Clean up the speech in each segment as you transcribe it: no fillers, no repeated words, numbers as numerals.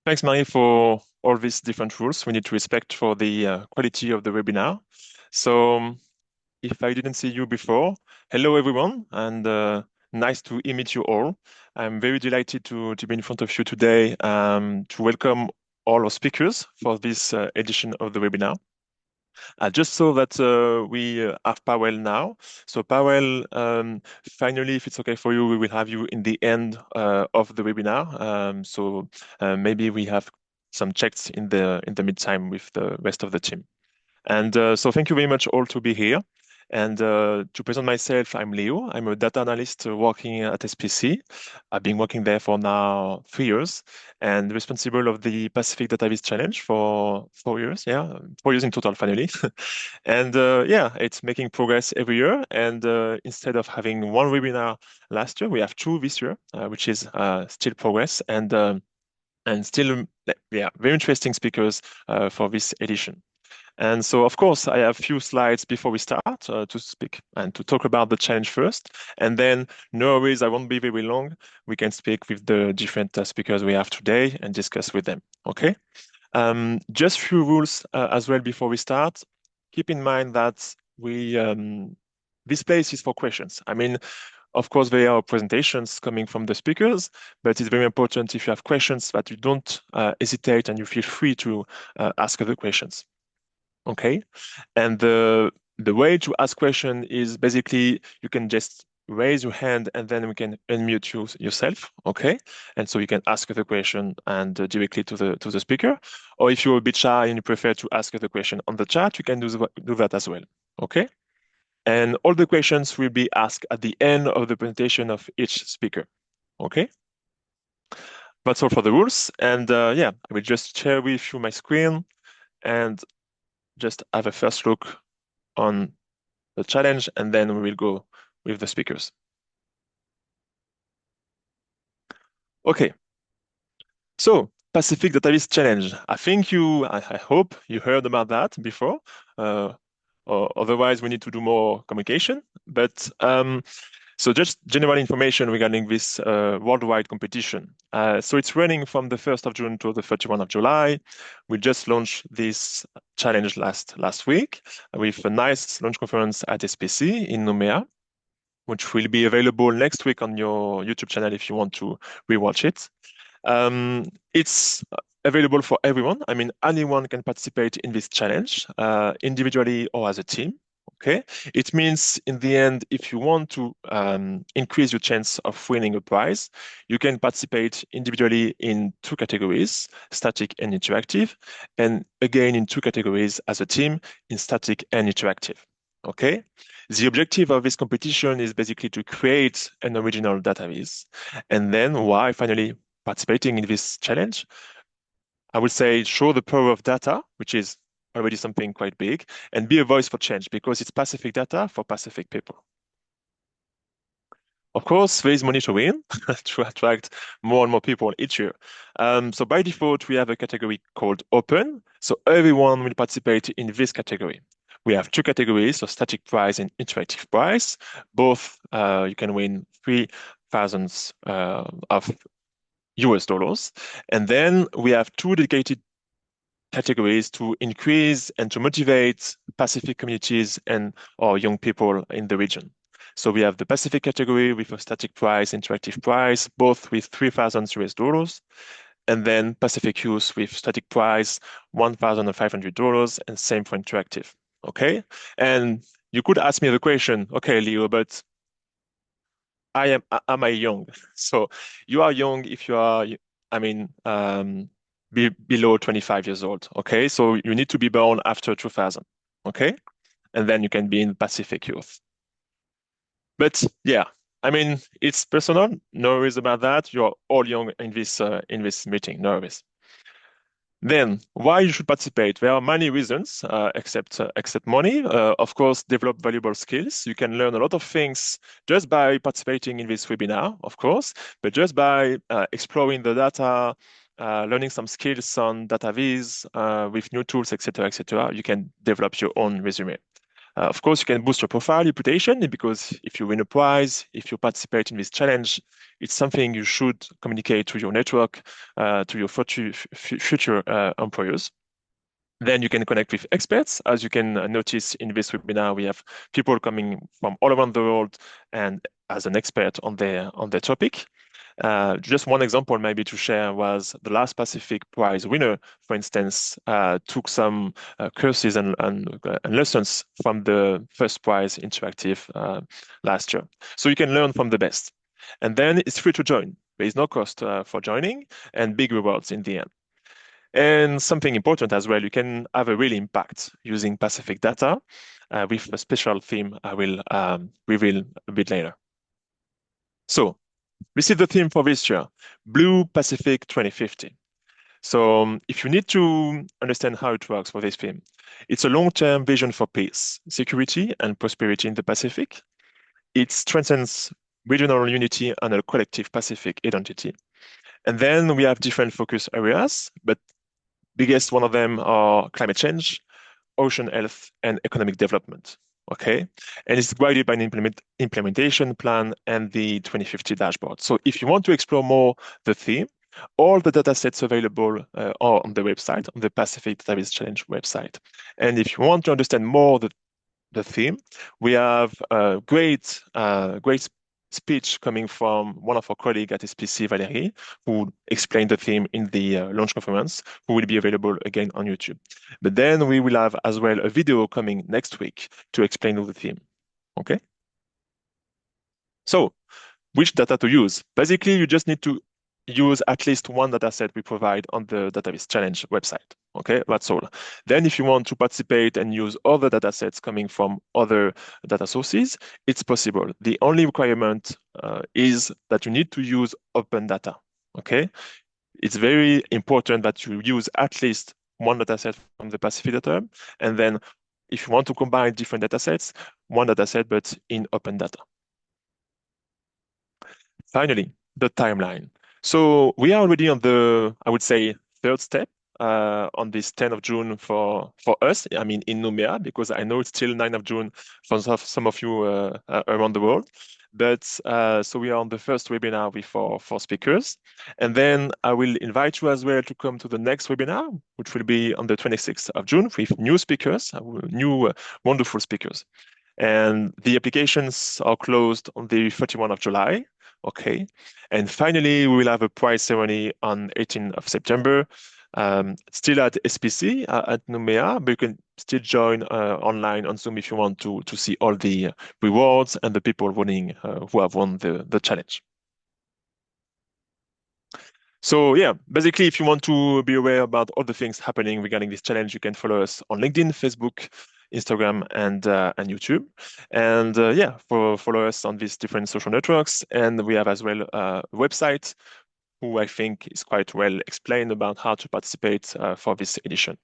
Thanks, Marie, for all these different rules we need to respect for the quality of the webinar. So, if I didn't see you before, hello everyone, and nice to meet you all. I'm very delighted to be in front of you today to welcome all our speakers for this edition of the webinar. I just saw that we have Pawel now. So Pawel, finally, if it's okay for you, we will have you in the end of the webinar. Maybe we have some checks in the meantime with the rest of the team. And so thank you very much all to be here. And to present myself, I'm Leo. I'm a data analyst working at SPC. I've been working there for now 3 years and responsible of the Pacific Dataviz Challenge for 4 years. Yeah, 4 years in total, finally. And yeah, it's making progress every year. And instead of having one webinar last year, we have two this year, which is still progress and still, yeah, very interesting speakers for this edition. And so, of course, I have a few slides before we start to speak and to talk about the challenge first. And then, no worries, I won't be very long. We can speak with the different speakers we have today and discuss with them. Okay? Just few rules as well before we start. Keep in mind that this place is for questions. I mean, of course, there are presentations coming from the speakers, but it's very important if you have questions that you don't hesitate and you feel free to ask the questions. Okay, and the way to ask question is basically you can just raise your hand and then we can unmute yourself. Okay, and so you can ask the question and directly to the speaker, or if you're a bit shy and you prefer to ask the question on the chat, you can do that as well. Okay, and all the questions will be asked at the end of the presentation of each speaker. Okay, that's all for the rules, and yeah, I will just share with you my screen and just have a first look on the challenge, and then we will go with the speakers. Okay, so Pacific Dataviz Challenge. I hope you heard about that before, or otherwise we need to do more communication. But so just general information regarding this worldwide competition. So it's running from the 1st of June to the 31st of July. We just launched this challenge last week with a nice launch conference at SPC in Nouméa, which will be available next week on your YouTube channel if you want to rewatch it. It's available for everyone. I mean, anyone can participate in this challenge, individually or as a team. Okay, it means in the end, if you want to increase your chance of winning a prize, you can participate individually in two categories, static and interactive, and again in two categories as a team, in static and interactive. Okay, the objective of this competition is basically to create an original database. And then why finally participating in this challenge? I would say show the power of data, which is already something quite big, and be a voice for change because it's Pacific data for Pacific people. Of course, there is money to win to attract more and more people each year. So by default, we have a category called open. So everyone will participate in this category. We have two categories, so static prize and interactive prize. Both you can win 3,000 of US dollars. And then we have two dedicated categories to increase and to motivate Pacific communities and or young people in the region. So we have the Pacific category with a static prize, interactive prize, both with 3,000 US dollars, and then Pacific Youth with static prize, $1,500, and same for interactive. Okay, and you could ask me the question, okay, Leo, but am I young? So you are young if you are, I mean, below 25 years old. Okay, so you need to be born after 2000. Okay, and then you can be in Pacific Youth. But yeah, I mean, it's personal. No worries about that. You're all young in this meeting. No worries. Then, why you should participate? There are many reasons, except money. Of course, develop valuable skills. You can learn a lot of things just by participating in this webinar, of course, but just by exploring the data, learning some skills on Dataviz with new tools, etc., etc. You can develop your own resume. Of course, you can boost your profile reputation because if you win a prize, if you participate in this challenge, it's something you should communicate to your network, to your future employers. Then you can connect with experts. As you can notice in this webinar, we have people coming from all around the world and as an expert on their topic. Just one example maybe to share was the last Pacific Prize winner, for instance, took some courses and lessons from the first prize interactive last year. So you can learn from the best. And then it's free to join. There is no cost for joining and big rewards in the end. And something important as well, you can have a real impact using Pacific data with a special theme I will reveal a bit later. So this is the theme for this year, Blue Pacific 2050. So if you need to understand how it works for this theme, it's a long-term vision for peace, security, and prosperity in the Pacific. It strengthens regional unity and a collective Pacific identity. And then we have different focus areas, but biggest one of them are climate change, ocean health, and economic development. Okay, and it's guided by an implementation plan and the 2050 dashboard. So if you want to explore more the theme, all the data sets available are on the website, on the Pacific Dataviz Challenge website. And if you want to understand more the theme, we have a great speech coming from one of our colleagues at SPC, Valérie, who explained the theme in the launch conference, who will be available again on YouTube. But then we will have as well a video coming next week to explain the theme. Okay? So, which data to use? Basically, you just need to use at least one data set we provide on the Dataviz Challenge website. Okay, that's all. Then if you want to participate and use other data sets coming from other data sources, it's possible. The only requirement is that you need to use open data. Okay, it's very important that you use at least one data set from the Pacific data, and then if you want to combine different data sets, one data set, but in open data. Finally, the timeline. So we are already on the, I would say, third step on this 10th of June for us. I mean, in Nouméa, because I know it's still 9th of June for some of you around the world. But so we are on the first webinar with four speakers. And then I will invite you as well to come to the next webinar, which will be on the 26th of June with new speakers, new wonderful speakers. And the applications are closed on the 31st of July. Okay. And finally, we will have a prize ceremony on 18th of September, still at SPC at Nouméa, but you can still join online on Zoom if you want to see all the rewards and the people winning who have won the challenge. So yeah, basically, if you want to be aware about all the things happening regarding this challenge, you can follow us on LinkedIn, Facebook, Instagram, and YouTube. And yeah, follow us on these different social networks. And we have as well a website who I think is quite well explained about how to participate for this edition.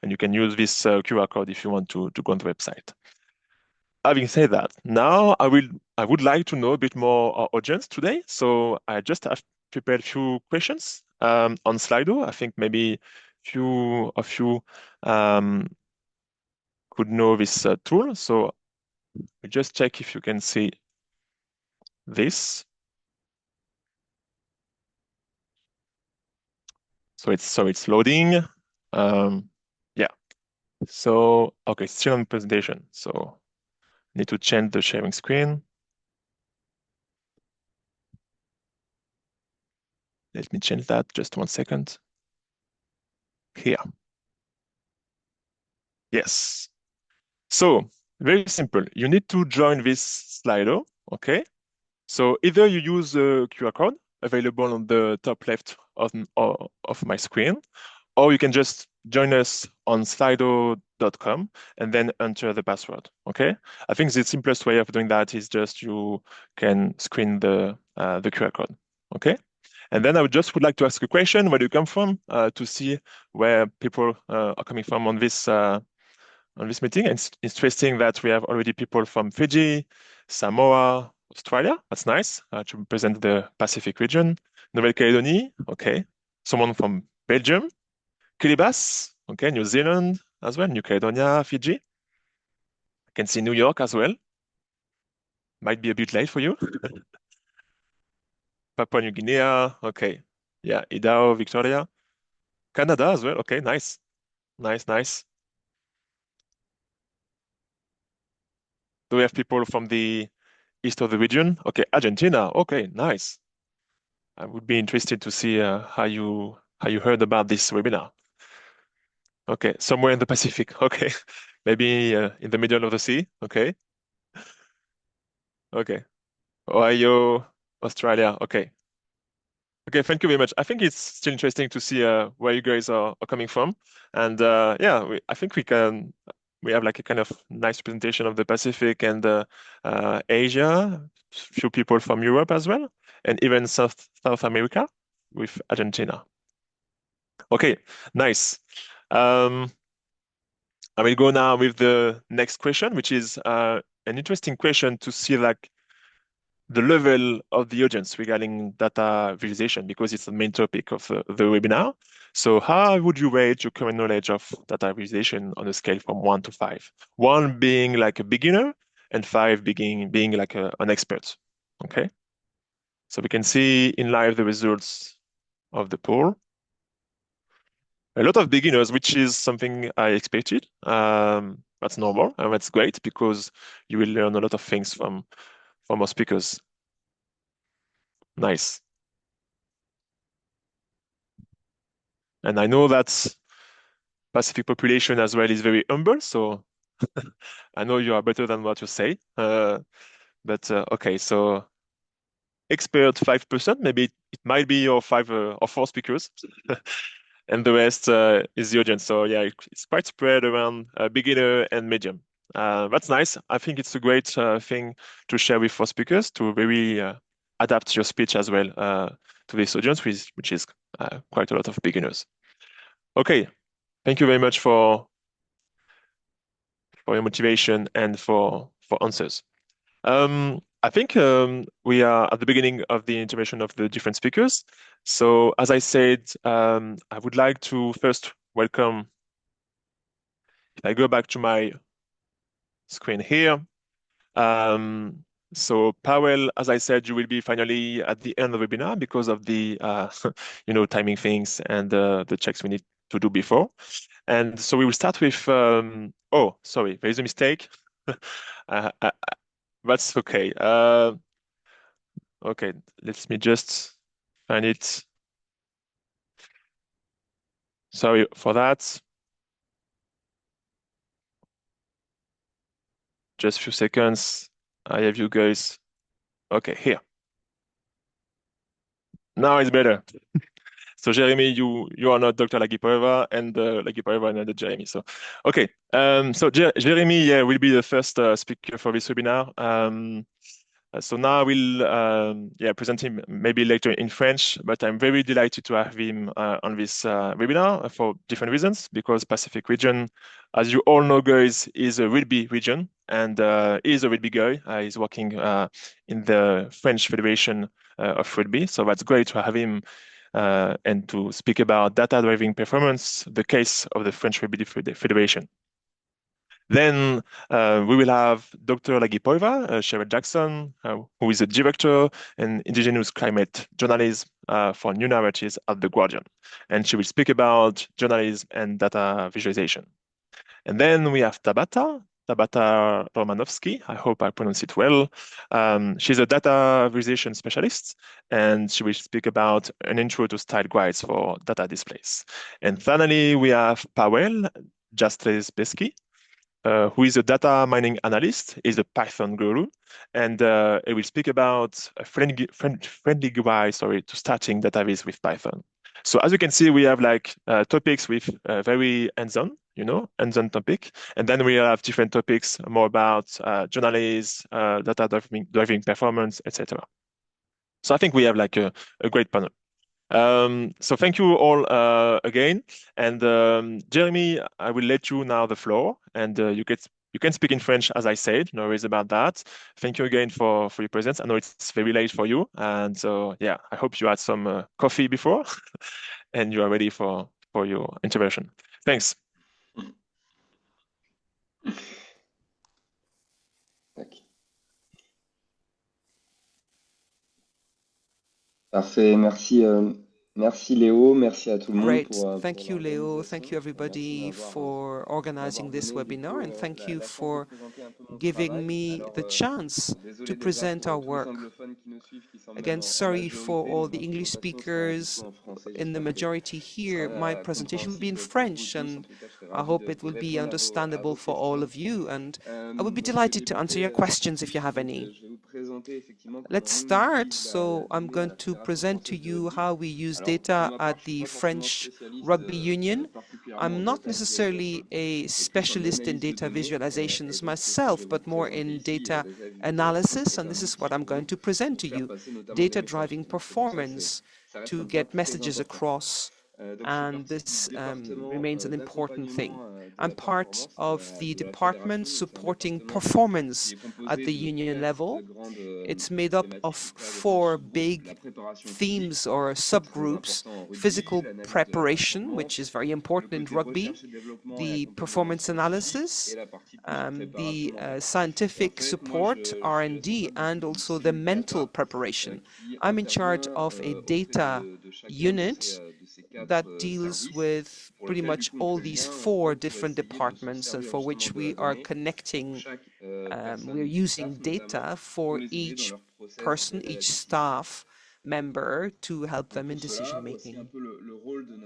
And you can use this QR code if you want to go on the website. Having said that, now I would like to know a bit more our audience today. So I just have prepared a few questions on Slido. I think maybe few of you could know this tool. So we just check if you can see this. So it's loading. Yeah. So okay, still on presentation. So need to change the sharing screen. Let me change that, just 1 second. Here. Yes. So very simple. You need to join this Slido, okay? So either you use the QR code available on the top left of my screen, or you can just join us on slido.com and then enter the password, okay? I think the simplest way of doing that is just you can screen the QR code, okay? And then I would like to ask a question, where do you come from, to see where people are coming from on this meeting. And it's interesting that we have already people from Fiji, Samoa, Australia. That's nice to represent the Pacific region. Nouvelle-Calédonie, okay. Someone from Belgium, Kiribati, okay. New Zealand as well, New Caledonia, Fiji. can see New York as well. Might be a bit late for you. Papua New Guinea. Okay. Yeah, Idaho, Victoria. Canada as well. Okay, nice. Nice, nice. Do we have people from the east of the region? Okay, Argentina. Okay, nice. I would be interested to see how you heard about this webinar. Okay, somewhere in the Pacific. Okay, maybe in the middle of the sea. Okay, okay. Ohio, Australia. Okay, okay. Thank you very much. I think it's still interesting to see where you guys are coming from, and yeah, I think we have like a kind of nice presentation of the Pacific and Asia. Few people from Europe as well, and even South America with Argentina. Okay, nice. Um, I will go now with the next question, which is an interesting question to see like the level of the audience regarding data visualization because it's the main topic of the webinar. So how would you rate your current knowledge of data visualization on a scale from 1 to 5? 1 being like a beginner and 5 being like an expert. Okay. So we can see in live the results of the poll. A lot of beginners, which is something I expected. That's normal and that's great because you will learn a lot of things from our speakers. Nice. And I know that Pacific population as well is very humble, so I know you are better than what you say. But okay, so expert 5%, maybe it might be your 5 or 4 speakers, and the rest is the audience. So yeah, it's quite spread around beginner and medium. That's nice. I think it's a great thing to share with our speakers to really adapt your speech as well to this audience, which is quite a lot of beginners. Okay, thank you very much for your motivation and for answers. I think we are at the beginning of the intervention of the different speakers. So as I said, I would like to first welcome, if I go back to my screen here. Um, so Pawel, as I said, you will be finally at the end of the webinar because of the timing things and the checks we need to do before. And so we will start with, oh, sorry, there is a mistake. Uh, uh, that's okay. Okay, let me just find it. Sorry for that. Just a few seconds. I have you guys. Okay, here. Now it's better. So Jérémy, you are not Dr. Lagipoiva, and Lagipoiva and not Jérémy. So okay. So Jérémy, yeah, will be the first speaker for this webinar. So now I will present him maybe later in French, but I'm very delighted to have him on this webinar for different reasons, because Pacific region, as you all know, guys, is a Rugby region, and he's a Rugby guy. He's working in the French Federation of Rugby, so that's great to have him and to speak about data-driving performance, the case of the French Rugby Federation. Then we will have Dr. Lagipoiva, Cherelle Jackson, who is a director in Indigenous climate journalism for new narratives at The Guardian. And she will speak about journalism and data visualization. And then we have Thabata Romanowski. I hope I pronounce it well. She's a data visualization specialist, and she will speak about an intro to style guides for data displays. And finally, we have Pawel Jastrzebski, who is a data mining analyst, is a Python guru, and he will speak about a friendly guide, to starting Dataviz with Python. So as you can see, we have like topics with very hands-on, hands-on topic, and then we have different topics more about journalism, data driving performance, etc. So I think we have like a great panel. So thank you all again. And Jérémy, I will let you now the floor, and you can speak in French as I said. No worries about that. Thank you again for your presence. I know it's very late for you, and so yeah, I hope you had some coffee before, and you are ready for your intervention. Thanks. Parfait, merci, merci Léo, merci à tout le monde Great. pour Thank you, Leo. Thank you, l'organisation. Merci everybody, for de organizing m'avoir this donné du coup webinar, and thank you la chance de for présenter un peu mon giving travail. me Alors, the chance to désolé déjà present our pour tous les work. anglophones qui nous suivent, qui sont même Again, en sorry for majorité. all Ma the English présentation sera du coup speakers en français. in the J'espère que majority ce sera here. My presentation will be in compréhensible pour vous French, tous. En and tout cas, je serai I ravi hope it de will be répondre à understandable vos for all questions. of you, and I would be Donc, je vais delighted to answer your débuter questions tout de if you have suite. any. Je vais vous présenter effectivement comment Let's nous, on start. utilise So la I'm donnée à going la to Fédération present to française de you rugby. how we use Alors, pour data ma part, at je ne suis the pas forcément French spécialiste Rugby Union. particulièrement en I'm not data necessarily visualization. a Je suis plus en specialist in analyse de data données. Et visualizations donc, ce que je vais myself, vous but more présenter in ici, data Dataviz, analysis, est and un this is outil what I'm pour going nous, to present pour to faire you. passer notamment des Data messages. driving Donc, c'est pour ça que performance ça reste to un point get très messages important. across. Donc, je fais And partie du this département remains an important thing. d'accompagnement de I'm la part performance of the de la fédération. department Donc, c'est un supporting département qui performance est at composé the de union quatre level. grandes It's made up of thématiques ou quatre four sous-groupes. La big préparation physique, themes or qui est très subgroups: important en rugby, physical l'analyse de la preparation, which performance, is very le important in côté rugby, recherche et développement et the accompagnement performance scientifique et analysis, la partie plus préparation the mentale. Et en scientific fait, moi, support, je suis R&D, responsable du coup and d'une also the cellule mental data preparation. qui I'm in charge intervient of a auprès data de chacun unit de ces quatre that deals services with pour pretty lequel du much coup all these on four intervient pour different essayer de se departments, and servir for justement which de la we are donnée pour connecting. chaque We're personne du using staff notamment data pour for les aider dans each leur process person, d'aide à la each décision. staff member, to help Donc them in pour decision cela, voici un making. peu le rôle de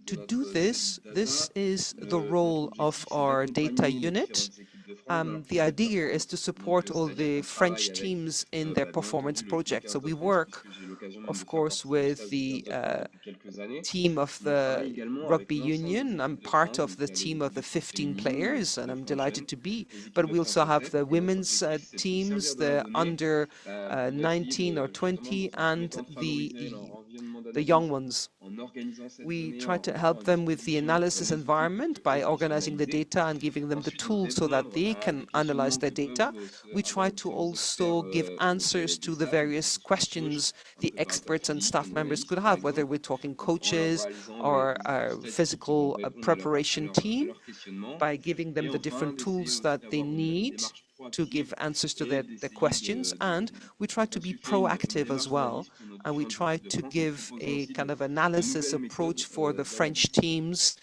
To do notre cellule this, this data. is the Notre role of objectif, c'est our data d'accompagner les unit. différentes équipes de France dans leur The projet de idea is to performance. Donc, support all c'est-à-dire the qu'on travaille French avec, teams in their bien performance entendu, le Team project. So 15 de we France, work, puisque j'ai eu l'occasion même of de faire course, partie du with staff du 15 the de France depuis quelques années. team of Mais on travaille the également avec Rugby l'ensemble des Union. I'm équipes de part France, of donc the il y a team of l'équipe the de France 15 féminine, players, l'équipe and de I'm France delighted jeunes, to be. les équipes But de we France also have U7. the Et notre women's objectif, c'est de se teams, servir de la the donnée under pour essayer 19 or de, justement, 20, dans un premier and temps, favoriser leur environnement the young d'analyse ones. en organisant cette We donnée, try en to mettant help à them with the disposition analysis les équipes pour environment qu'elles by puissent organizing the analyser. data and giving them the Ensuite, tools so that répondre they à can des analyze questionnements the que data. peuvent We avoir try les to différents experts also give answers des to the staffs, donc que various ce soit un coach, questions un the préparateur experts and physique, staff un members could analyste par have, whether exemple, we're talking en leur coaches réalisant or des a exercices statistiques qui vont physical répondre preparation à team, leurs questionnements. by giving Et them the enfin, different d'essayer tools aussi that they d'avoir une need démarche to give proactive answers to et their d'essayer questions. And we try to be d'ensuite faire une proactive as démarche well, d'analyse pour nos and we différentes try équipes de to France en give proposant a aussi kind of de analysis nouvelles approach méthodes for the French d'analyse. teams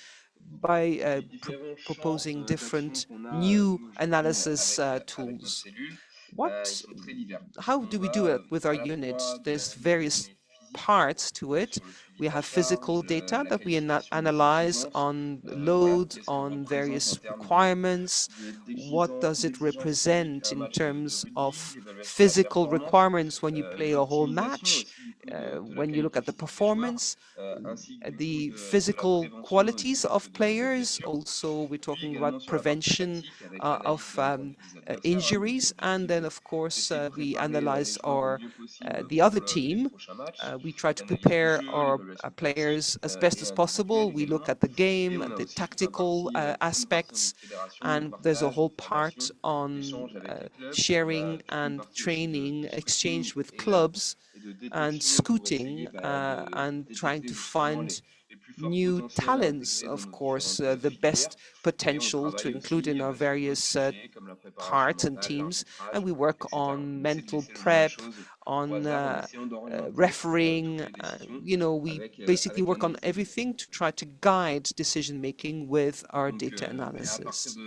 by Les différents champs proposing d'action different qu'on a, new nous, aujourd'hui, analysis avec notre tools. cellule, ils What, sont très divers. how On do we do va it with our à la fois unit? de There's l'analyse de various données physiques parts to it. sur le suivi We de la have charge, physical data la that we qualification des analyze compétences, on voilà, load, qu'est-ce qu'on on représente en various termes requirements. What does it d'exigence physique represent un in match de terms rugby, of d'évaluation de la physical performance, requirements when you play a whole d'optimisation match? aussi du coup de la When you look qualité at the physique des joueurs, performance, ainsi que du coup the de la physical prévention qualities du risque of de players. blessure, Also, we're puis talking également about sur la partie prevention tactique avec l'analyse of bien entendu des adversaires, donc injuries, and l'objectif then of course d'essayer de we préparer les analyze joueurs au our mieux possible the pour other les team. prochains matchs, We try to l'analyse du prepare jeu, our l'évaluation players tactique as best et as individuelle possible. We look également. at the Et game, on a the aussi toute la tactical partie tout une partie en aspects, fédération de and there's a partage, de whole part formation, on d'échange avec les clubs, sharing toute une and partie aussi training, de scouting exchange with clubs, et de and détection pour essayer scouting, de and trying détecter to justement find les plus forts new potentiels à talents, intégrer dans of nos course, différentes the filières. best Et on potential to travaille include in aussi our sur d'autres various sujets comme la préparation parts and mentale, teams, and l'arbitrage, we work etc. on On essaie de mental laisser le moins de prep, choses au on hasard en essayant d'orienter toutes refereeing. les décisions We basically avec work on l'analyse de données. everything to try to guide decision making with our Donc, data et à partir analysis.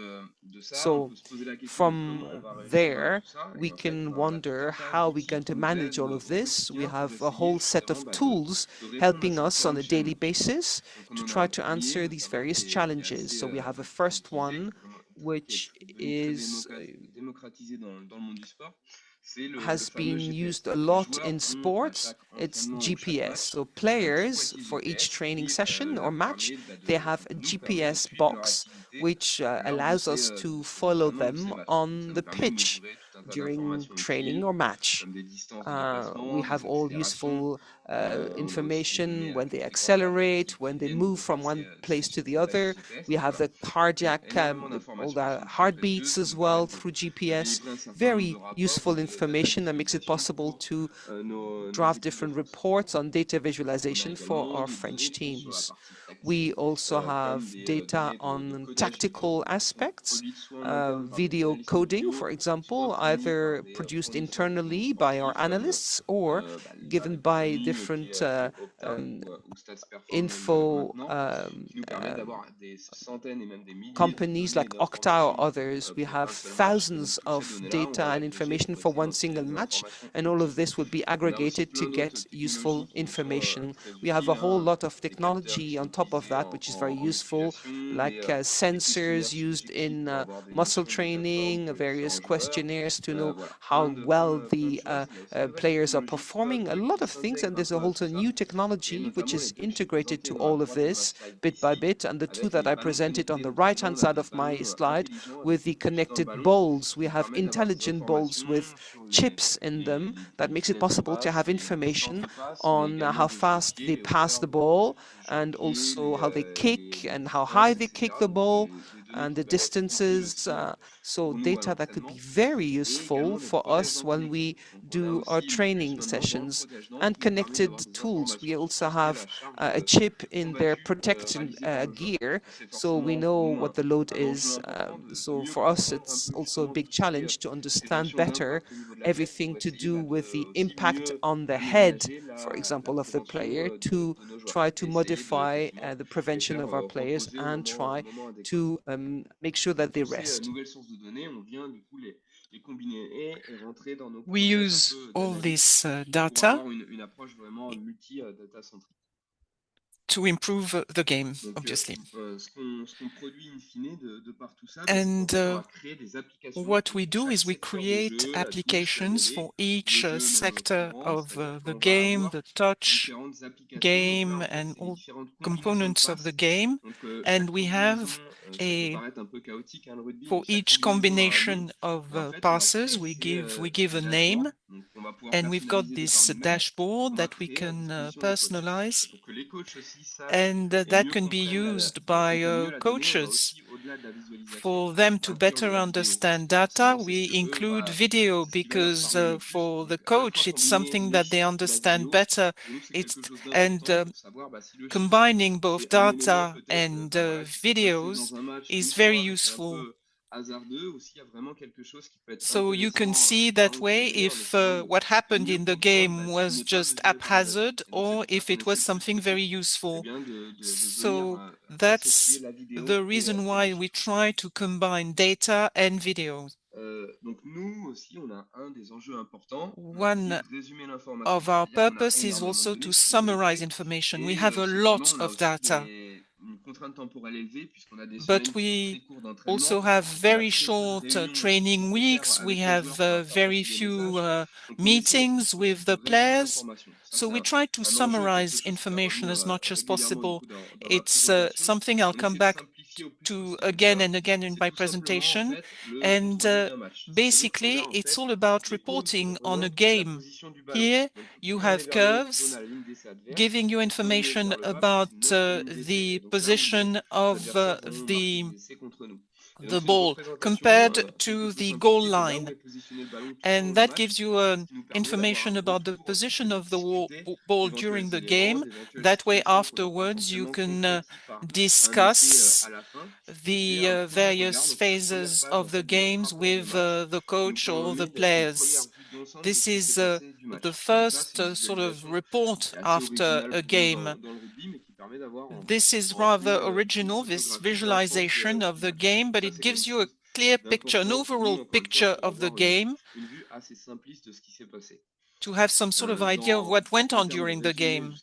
de ça, on So peut se poser la question de comment on from va réussir there, tout ça. Et we en fait, can ben, on a tout un wonder tas how we're d'outils going qui to nous manage aident all of au this. We quotidien pour have a essayer whole set justement of tools de répondre à helping ces us on a différents daily challenges. basis Donc, on to en a try un to premier, answer these notamment, various qui est challenges. assez So we have a first utilisé, one, qui est which devenu très is démocratisé dans le monde du sport. C'est le has fameux been used GPS. a Les lot joueurs in ont à sports. chaque It's entraînement ou chaque GPS. match So un petit players, boîtier for each GPS training qui session or leur match, permet they have a nous permet de GPS suivre leur box, activité which lors allows us to follow notamment de them ces matchs. Donc ça on nous the permet de pitch mesurer tout un tas during d'informations training utiles, or match. comme des distances de We déplacement, des have all accélérations, useful information when they accelerate, when they move from one place to the other. We have the cardiac, all the heartbeats as well through GPS. Very useful information that makes it possible to draft different reports on data visualization for our French teams. We also have data on tactical aspects, video coding, for example, either produced internally by our analysts or given by different info companies like Okta or others. We have thousands of data and information for one single match, and all of this would be aggregated to get useful information. We have a whole lot of technology on top of that, which is very useful, like sensors used in muscle training, various questionnaires to know how well the players are performing, a lot of things. And there's a whole new technology which is integrated to all of this bit by bit. And the two that I presented on the right-hand side of my slide with the connected bowls, we have intelligent bowls with chips in them that makes it possible to have information on how fast they pass the ball and also how they kick and how high they kick the ball and the distances. So data that could be very useful for us when we do our training sessions. And connected tools. We also have a chip in their protection gear, so we know what the load is. So for us, it's also a big challenge to understand better everything to do with the impact on the head, for example, of the player, to try to modify the prevention of our players and try to make sure that they rest. We use all this data to improve the game, obviously. And what we do is we create applications for each sector of the game, the touch game, and all components of the game. And we have for each combination of passes, we give a name, and we've got this dashboard that we can personalize, and that can be used by coaches. For them to better understand data, we include video because for the coach, it's something that they understand better. Combining both data and videos is very useful. So you can see that way if what happened in the game was just haphazard or if it was something very useful. So that's the reason why we try to combine data and video. One of our purpose is also to summarize information. We have a lot of data, but we also have very short training weeks. We have very few meetings with the players. So we try to summarize information as much as possible. It's something I'll come back to again and again in my presentation. And basically, it's all about reporting on a game. Here you have curves giving you information about the position of the ball compared to the goal line. And that gives you information about the position of the ball during the game. That way, afterwards, you can discuss the various phases of the games with the coach or the players. This is the first sort of report after a game. This is rather original, this visualization of the game, but it gives you a clear picture, an overall picture of the game, to have some sort of idea of what went on during the game.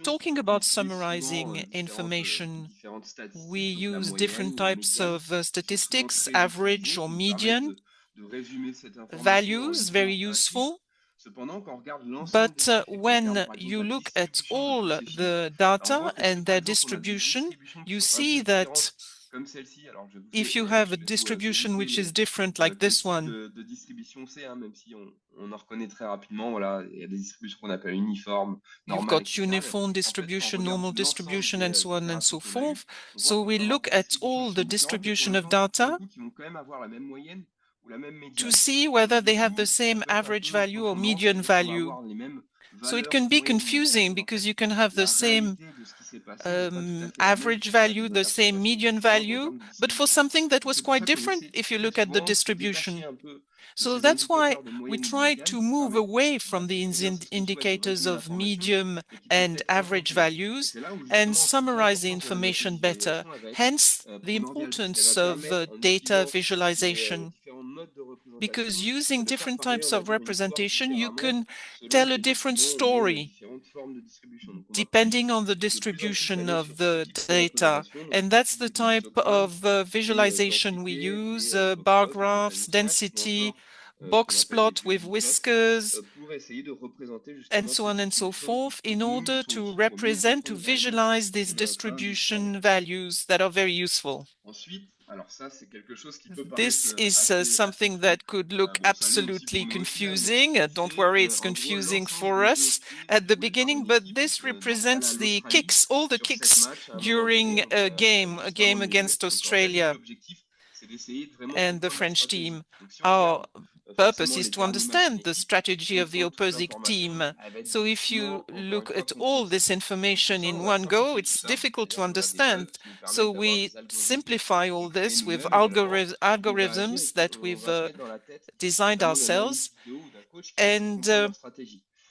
Talking about summarizing information, we use different types of statistics, average or median, values, very useful. But when you look at all the data and their distribution, you see that if you have a distribution which is different like this one, you've got uniform distribution, normal distribution, and so on and so forth. So we look at all the distribution of data to see whether they have the same average value or median value. So it can be confusing because you can have the same average value, the same median value, but for something that was quite different if you look at the distribution. So that's why we try to move away from the indicators of medium and average values and summarize the information better. Hence, the importance of data visualization. Because using different types of representation, you can tell a different story depending on the distribution of the data. And that's the type of visualization we use, bar graphs, density, box plot with whiskers, and so on and so forth, in order to represent, to visualize these distribution values that are very useful. This is something that could look absolutely confusing. Don't worry, it's confusing for us at the beginning, but this represents the kicks, all the kicks during a game against Australia and the French team. Our purpose is to understand the strategy of the opposing team. So if you look at all this information in one go, it's difficult to understand. So we simplify all this with algorithms that we've designed ourselves, and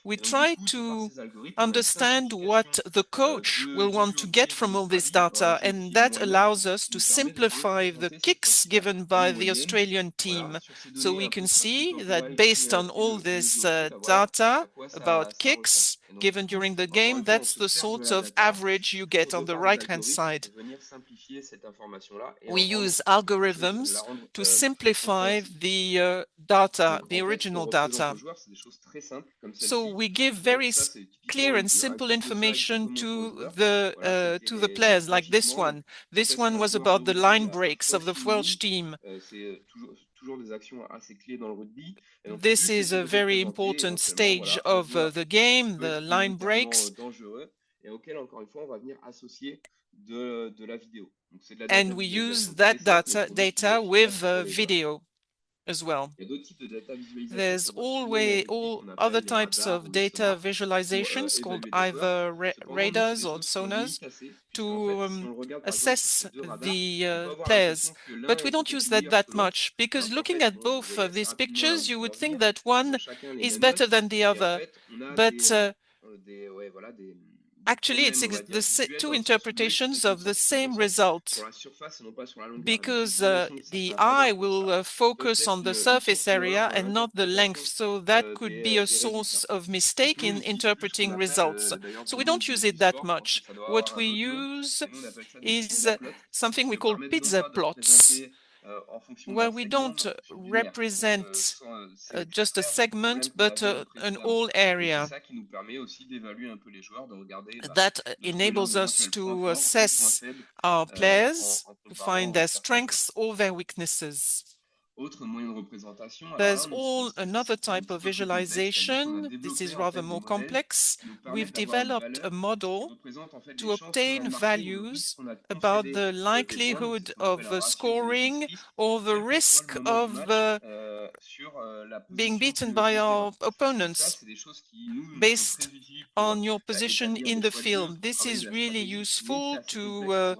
we try to understand what the coach will want to get from all this data, and that allows us to simplify the kicks given by the Australian team. So we can see that based on all this data about kicks given during the game, that's the sort of average you get on the right-hand side. We use algorithms to simplify the data, the original data. So we give very clear and simple information to the players, like this one. This one was about the line breaks of the Welsh team. This is a very important stage of the game, the line breaks. And we use that data with video as well. There's always all other types of data visualizations called either radars or sonars to assess the players. But we don't use that much, because looking at both of these pictures, you would think that one is better than the other. But actually, it's the two interpretations of the same result, because the eye will focus on the surface area and not the length. So that could be a source of mistake in interpreting results. So we don't use it that much. What we use is something we call pizza plots, where we don't represent just a segment, but an whole area. That enables us to assess our players, to find their strengths or their weaknesses. There's another type of visualization. This is rather more complex. We've developed a model to obtain values about the likelihood of scoring or the risk of being beaten by our opponents based on your position in the field. This is really useful to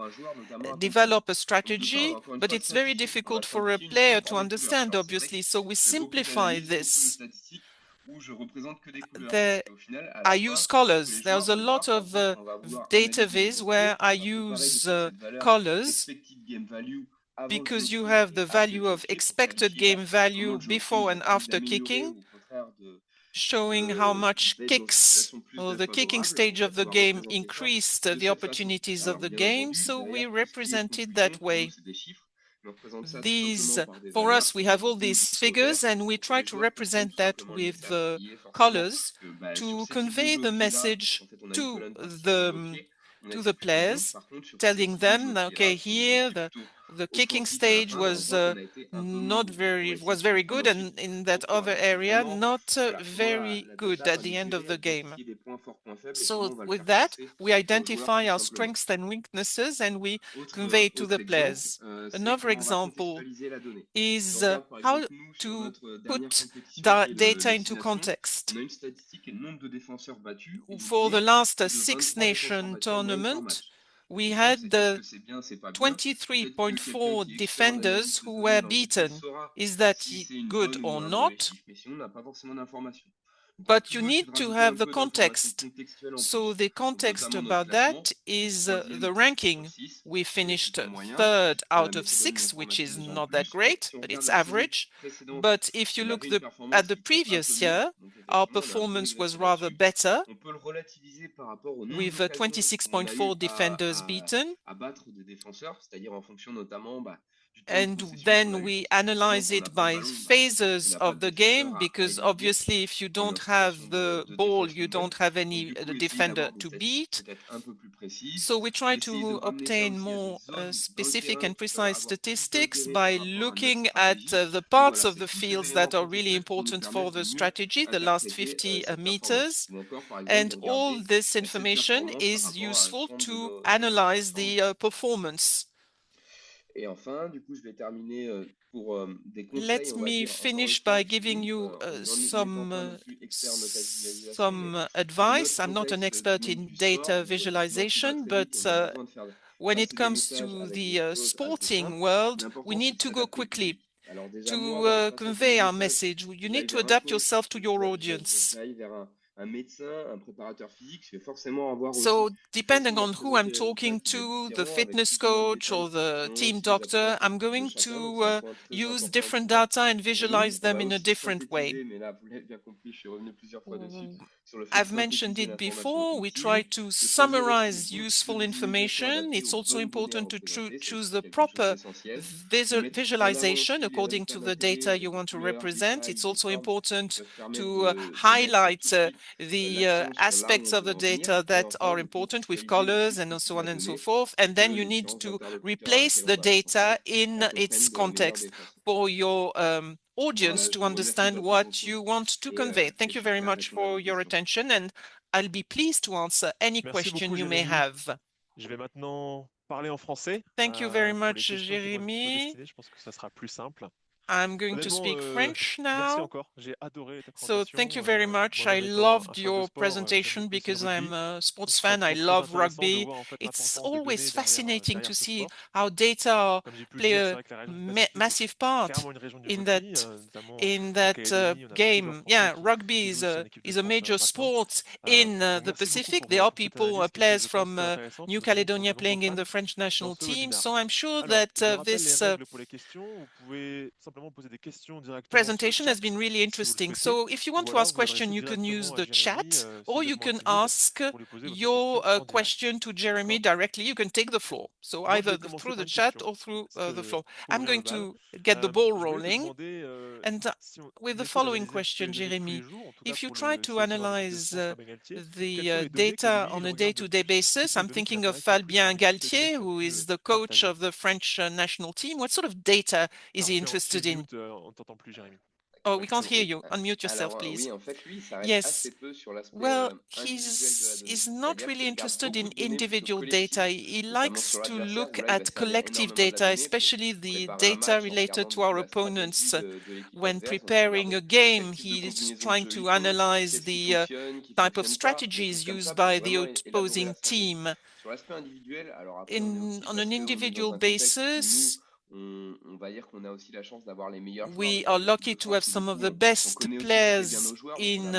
develop a strategy, but it's very difficult for a player to understand, obviously. So we simplify this. I use colors. There's a lot of Dataviz where I use colors, because you have the value of expected game value before and after kicking, showing how much kicks or the kicking stage of the game increased the opportunities of the game. So we represent it that way. For us, we have all these figures, and we try to represent that with colors to convey the message to the to the players, telling them, okay, here the kicking stage was was very good, and in that other area not very good at the end of the game. So with that, we identify our strengths and weaknesses and we convey to the players. Another example is how to put data into context. For the last Six Nation tournament, we had 23.4 defenders who were beaten. Is that good or not? But you need to have the context. So the context about that is the ranking. We finished third out of 6, which is not that great, but it's average. But if you look at the previous year, our performance was rather better, with 26.4 defenders beaten. And then we analyze it by phases of the game, because obviously if you don't have the ball, you don't have any defender to beat. So we try to obtain more specific and precise statistics by looking at the parts of the fields that are really important for the strategy, the last 50 meters. And all this information is useful to analyze the performance. Let me finish by giving you some advice. I'm not an expert in data visualization, but when it comes to the sporting world, we need to go quickly to convey our message. You need to adapt yourself to your audience. So depending on who I'm talking to, the fitness coach or the team doctor, I'm going to use different data and visualize them in a different way. I've mentioned it before. We try to summarize useful information. It's also important to choose the proper visualization according to the data you want to represent. It's also important to highlight the aspects of the data that are important with colors and so on and so forth. And then you need to replace the data in its context for your audience to understand what you want to convey. Thank you very much for your attention, and I'll be pleased to answer any question you may have. Je vais maintenant parler en français. Thank you very Pour les much, questions qui vont être Jérémy. destinées, je pense que ça sera plus simple. I'm going to Honnêtement, speak French merci now. encore. J'ai adoré ta So présentation. thank you very much. Moi-même I étant un loved fan de your sport, j'aime presentation beaucoup aussi le because I'm rugby. a sports Donc, je fan. I trouve très love intéressant de rugby. voir en fait It's l'importance des always données fascinating derrière to ce see sport. how data Comme j'ai pu le play dire, c'est a vrai que la région du Pacifique est massive part clairement une région du in rugby, that notamment en Calédonie, on a plusieurs game. Français Yeah, rugby qui jouent aussi en équipe de is a France major maintenant. sport in Donc the merci beaucoup Pacific. There are pour cette people, analyse qui était, players je pense, from très intéressante, New notamment pour de Caledonia nombreux playing in fans the French dans national ce team. webinaire. So I'm sure Alors, that je rappelle les this règles pour les questions. Vous pouvez simplement poser des questions directement sur le presentation has chat, been really si vous le interesting. souhaitez, So if you want ou to alors ask vous adresser question, you can use directement à the Jérémy, chat, si or vous you êtes moins can timide, ask pour lui poser votre your question en direct. question to Jérémy D'accord? directly. You can take the floor. So Moi, je either vais commencer through par the une chat question, or through parce the que floor. faut I'm ouvrir going le bal. to get the ball Je voulais te rolling. demander And si on with the essaie following d'analyser question, tes données tous les Jérémy, jours, en tout cas if you pour try le to sélectionneur d'équipe de analyze France Fabien Galtier, quelles sont the les données que data lui, on il a regarde le day-to-day plus? Quelles basis, sont les I'm données qui thinking of l'intéressent le plus Fabien parmi toutes les données Galtier, que tu as who pu is the coach partager? of the French national team. What sort of data is Alors, he tu es interested in? mute, on ne t'entend plus, Jérémy. Oh, we can't hear you. Unmute yourself, please. Yes. Well, he's not really interested in individual data. He likes to look at collective data, especially the data related to our opponents. When preparing a game, he's trying to analyze the type of strategies used by the opposing team. On an individual basis, we are lucky to have some of the best players in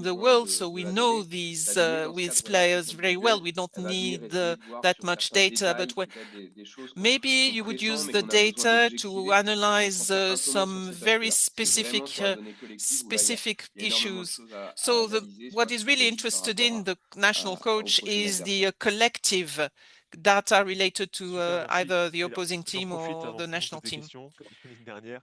the world, so we know these players very well. We don't need that much data, but maybe you would use the data to analyze some very specific issues. So what is really interested in the national coach is the collective data related to either the opposing team or the national team. Comme une dernière.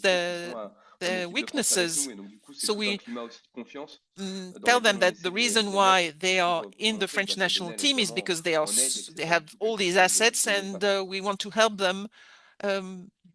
their weaknesses. So we tell them that the reason why they are in the French national team is because they have all these assets, and we want to help them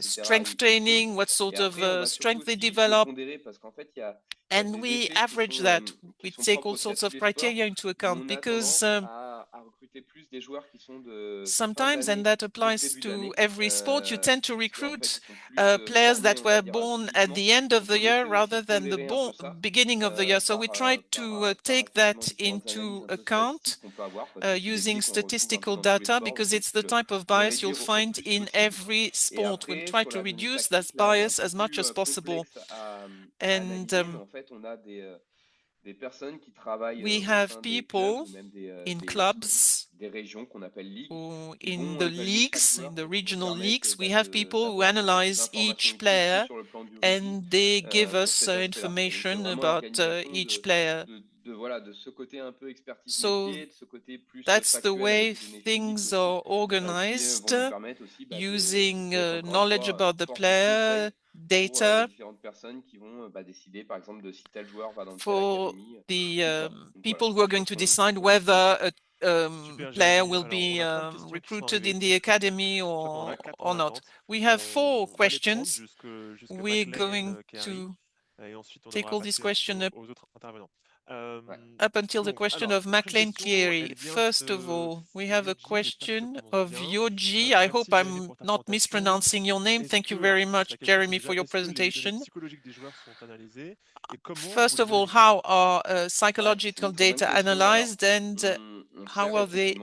strength training, what sort of strength they develop, and we average that. We take all sorts of criteria into account because Sometimes, and that applies to every sport, you tend to recruit players that were born at the end of the year rather than the beginning of the year. So we try to take that into account using statistical data, because it's the type of bias you'll find in every sport. We'll try to reduce that bias as much as possible. And we have people in clubs, or in the leagues, in the regional leagues. We have people who analyze each player and they give us information about each player. So that's the way things are organized, using knowledge about the player, data, for the people who are going to decide whether a player will be recruited in the academy or not. We have 4 questions. We're going to take all these questions up until the question of McLean Cleary. First of all, we have a question of Yoji. I hope I'm not mispronouncing your name. Thank you very much, Jérémy, for your presentation. First of all, how are psychological data analyzed, and how are they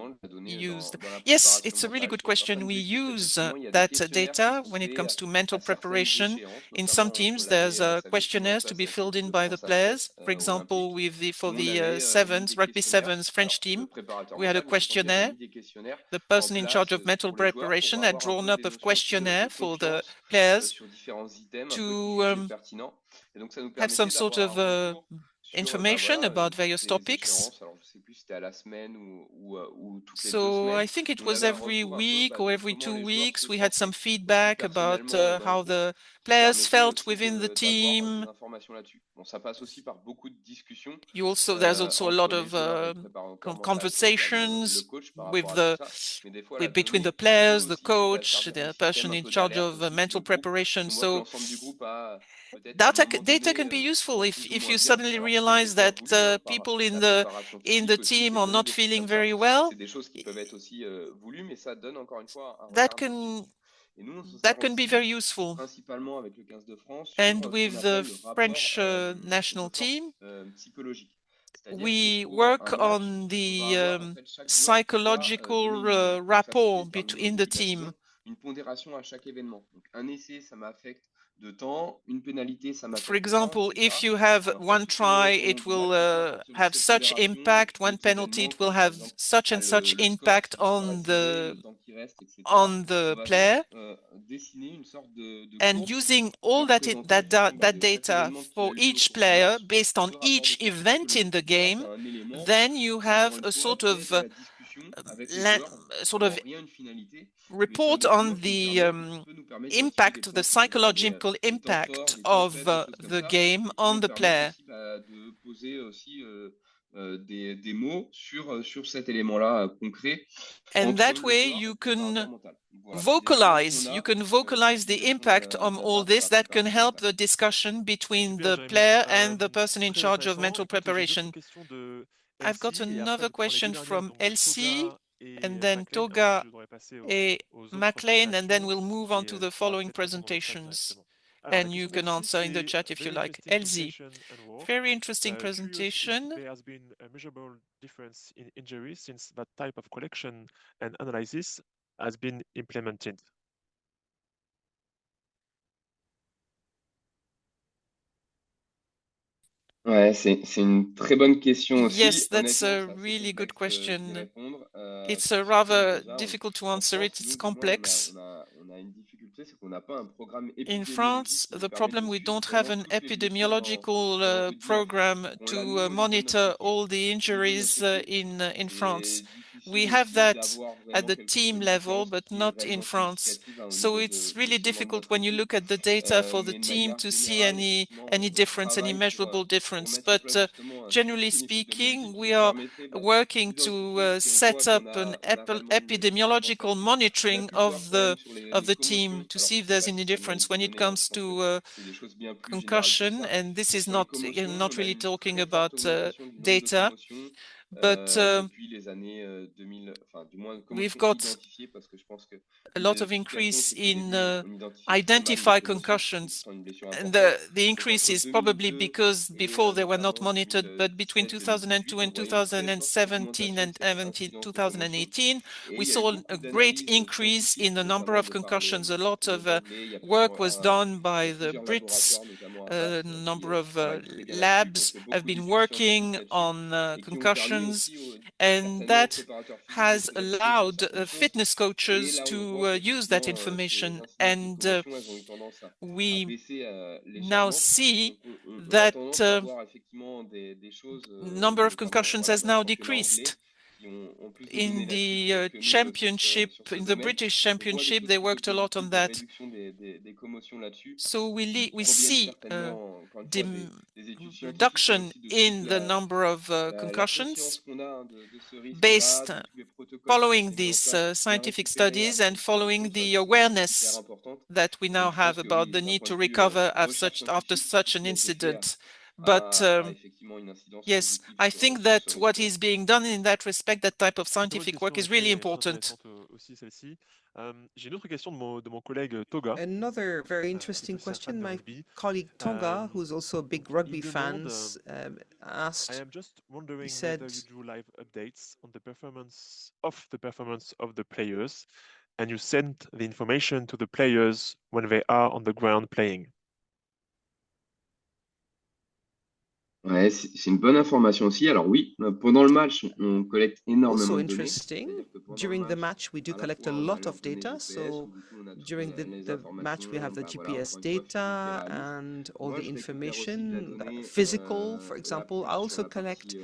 used? Yes, it's a really good question. We use that data when it comes to mental preparation. In some teams, there's questionnaires to be filled in by the players. For example, for the Rugby Sevens French team, we had a questionnaire. The person in charge of mental preparation had drawn up a questionnaire for the players to have some sort of information about various topics. So I think it was every week or every 2 weeks, we had some feedback about how the players felt within the team. There's also a lot of conversations between the players, the coach, the person in charge of mental preparation. So data can be useful if you suddenly realize that people in the team are not feeling very well. That can be very useful. And with the French national team, we work on the psychological rapport between the team. For example, if you have one try, it will have such impact. One penalty, it will have such and such impact on the player. And using all that data for each player based on each event in the game, then you have a sort of report on the impact, the psychological impact of the game on the player. And that way you can vocalize the impact on all this. That can help the discussion between the player and the person in charge of mental preparation. I've got another question from Elsie, and then Toga and McLean, and then we'll move on to the following presentations. And you can answer in the chat if you like. Elsie, very interesting presentation. There has been a measurable difference in injuries since that type of collection and analysis has been implemented. Ouais, c'est une très bonne question aussi. Yes, that's a really good question. It's rather difficult to answer it. It's complex. In France, the problem, we don't have an epidemiological program to monitor all the injuries in France. We have that at the team level, but not in France. So it's really difficult when you look at the data for the team to see any difference, any measurable difference. But generally speaking, we are working to set up an epidemiological monitoring of the team to see if there's any difference when it comes to concussion. And this is not really talking about data, But we've got a lot of increase in identify concussions. And the increase is probably because before they were not monitored, but between 2002 and 2017 and 2018, we saw a great increase in the number of concussions. A lot of work was done by the Brits. A number of labs have been working on concussions, and that has allowed fitness coaches to use that information. And we now see that number of concussions has now decreased. In the championship, in the British Championship, they worked a lot on that. So we see a reduction in the number of concussions based following these scientific studies and following the awareness that we now have about the need to recover after such an incident. But yes, I think that what is being done in that respect, that type of scientific work, is really important. J'ai une autre question de mon collègue Toga. Another very interesting question. My colleague Tonga, who's also a big rugby fan, asked, I am just wondering he said, whether you do live updates on the performance of the players, and you send the information to the players when they are on the ground playing. Ouais, c'est une bonne information aussi. Alors oui, pendant le match, on collecte énormément also de données. interesting, during the match we do collect a lot of data. So during the match we have the GPS data and all the information, physical, for example. I also collect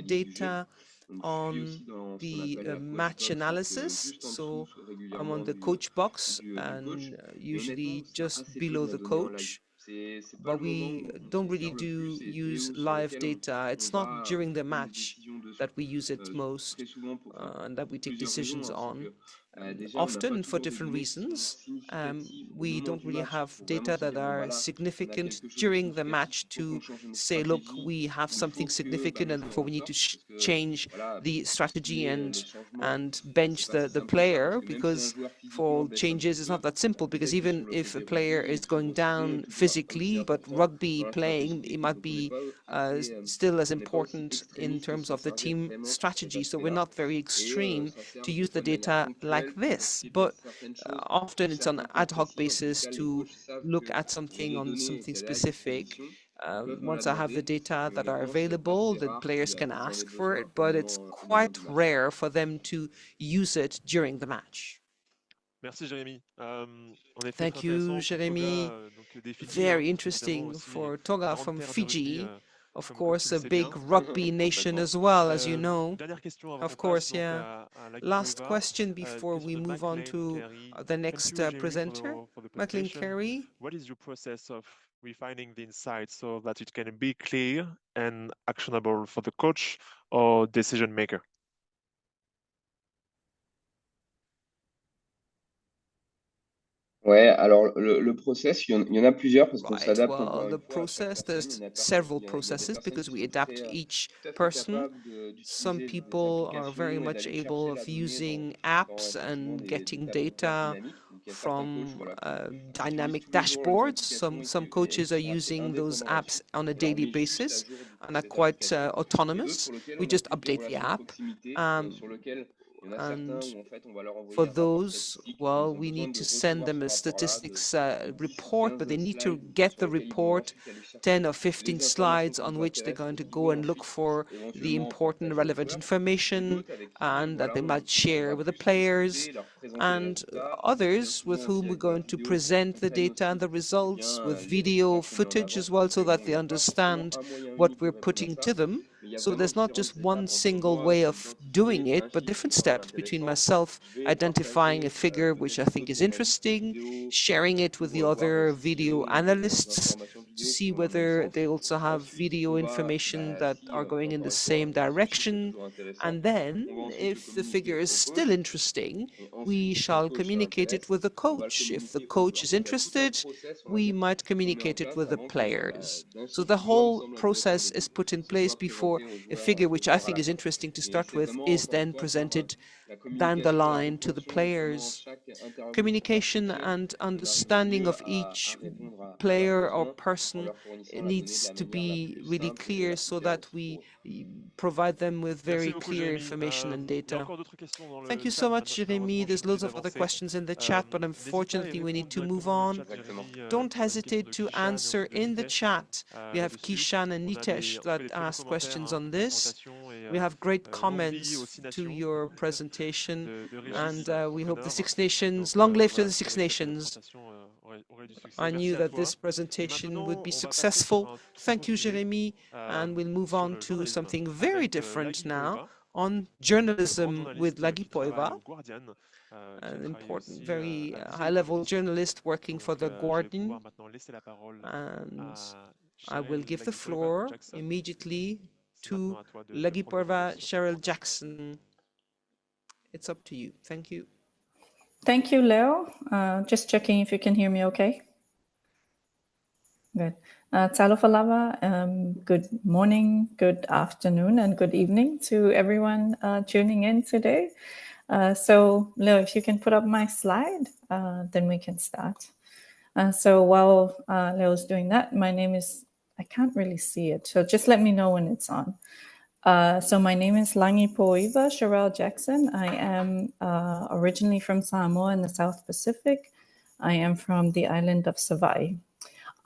data on the match analysis. So I'm on the coach box and usually just below the coach. But we don't really use live data. It's not during the match that we use it most and that we take decisions on. Often for different reasons. We don't really have data that are significant during the match to say, look, we have something significant and therefore we need to change the strategy and bench the player, because for changes it's not that simple, because even if a player is going down physically but rugby playing, it might be still as important in terms of the team strategy. So we're not very extreme to use the data like this, but often it's on an ad hoc basis to look at something on something specific. Once I have the data that are available, the players can ask for it, but it's quite rare for them to use it during the match. Merci Jérémy. Thank you, Jérémy. Very interesting for Toga from Fiji. Of course, a big rugby nation as well, as you know. Of course, yeah. Last question before we move on to the next presenter, McLean Carey. What is your process of refining the insights so that it can be clear and actionable for the coach or decision maker? Ouais, alors le process, il y en a plusieurs parce qu'on s'adapte encore Well, une the fois à chaque process, personne. there's several processes because we adapt to each person. Some people are very much able of using apps and getting data from dynamic dashboards. Some coaches are using those apps on a daily basis and are quite autonomous. We just update the app. And for those, well, we need to send them a statistics report, but they need to get the report, 10 or 15 slides on which they're going to go and look for the important relevant information and that they might share with the players and others with whom we're going to present the data and the results with video footage as well, so that they understand what we're putting to them. So there's not just one single way of doing it, but different steps between myself identifying a figure which I think is interesting, sharing it with the other video analysts, to see whether they also have video information that are going in the same direction. And then, if the figure is still interesting, we shall communicate it with the coach. If the coach is interested, we might communicate it with the players. So the whole process is put in place before a figure, which I think is interesting to start with, is then presented down the line to the players. Communication and understanding of each player or person needs to be really clear so that we provide them with very clear information and data. Thank you so much, Jérémy. There's loads of other questions in the chat, but unfortunately we need to move on. Don't hesitate to answer in the chat. We have Kishan and Nitesh that ask questions on this. We have great comments to your presentation, and we hope the Six Nations, long live to the Six Nations. I knew that this presentation would be successful. Thank you, Jérémy, and we'll move on to something very different now on journalism with Lagipoiva, an important, very high-level journalist working for The Guardian. And I will give the floor immediately to Lagipoiva Cherelle Jackson. It's up to you. Thank you. Thank you, Leo. Just checking if you can hear me okay. Good. Talofa lava, good morning, good afternoon, and good evening to everyone tuning in today. So, Leo, if you can put up my slide, then we can start. So while Leo's doing that, my name is, I can't really see it, so just let me know when it's on. So my name is Lagipoiva Cherelle Jackson. I am originally from Samoa in the South Pacific. I am from the island of Savai'i.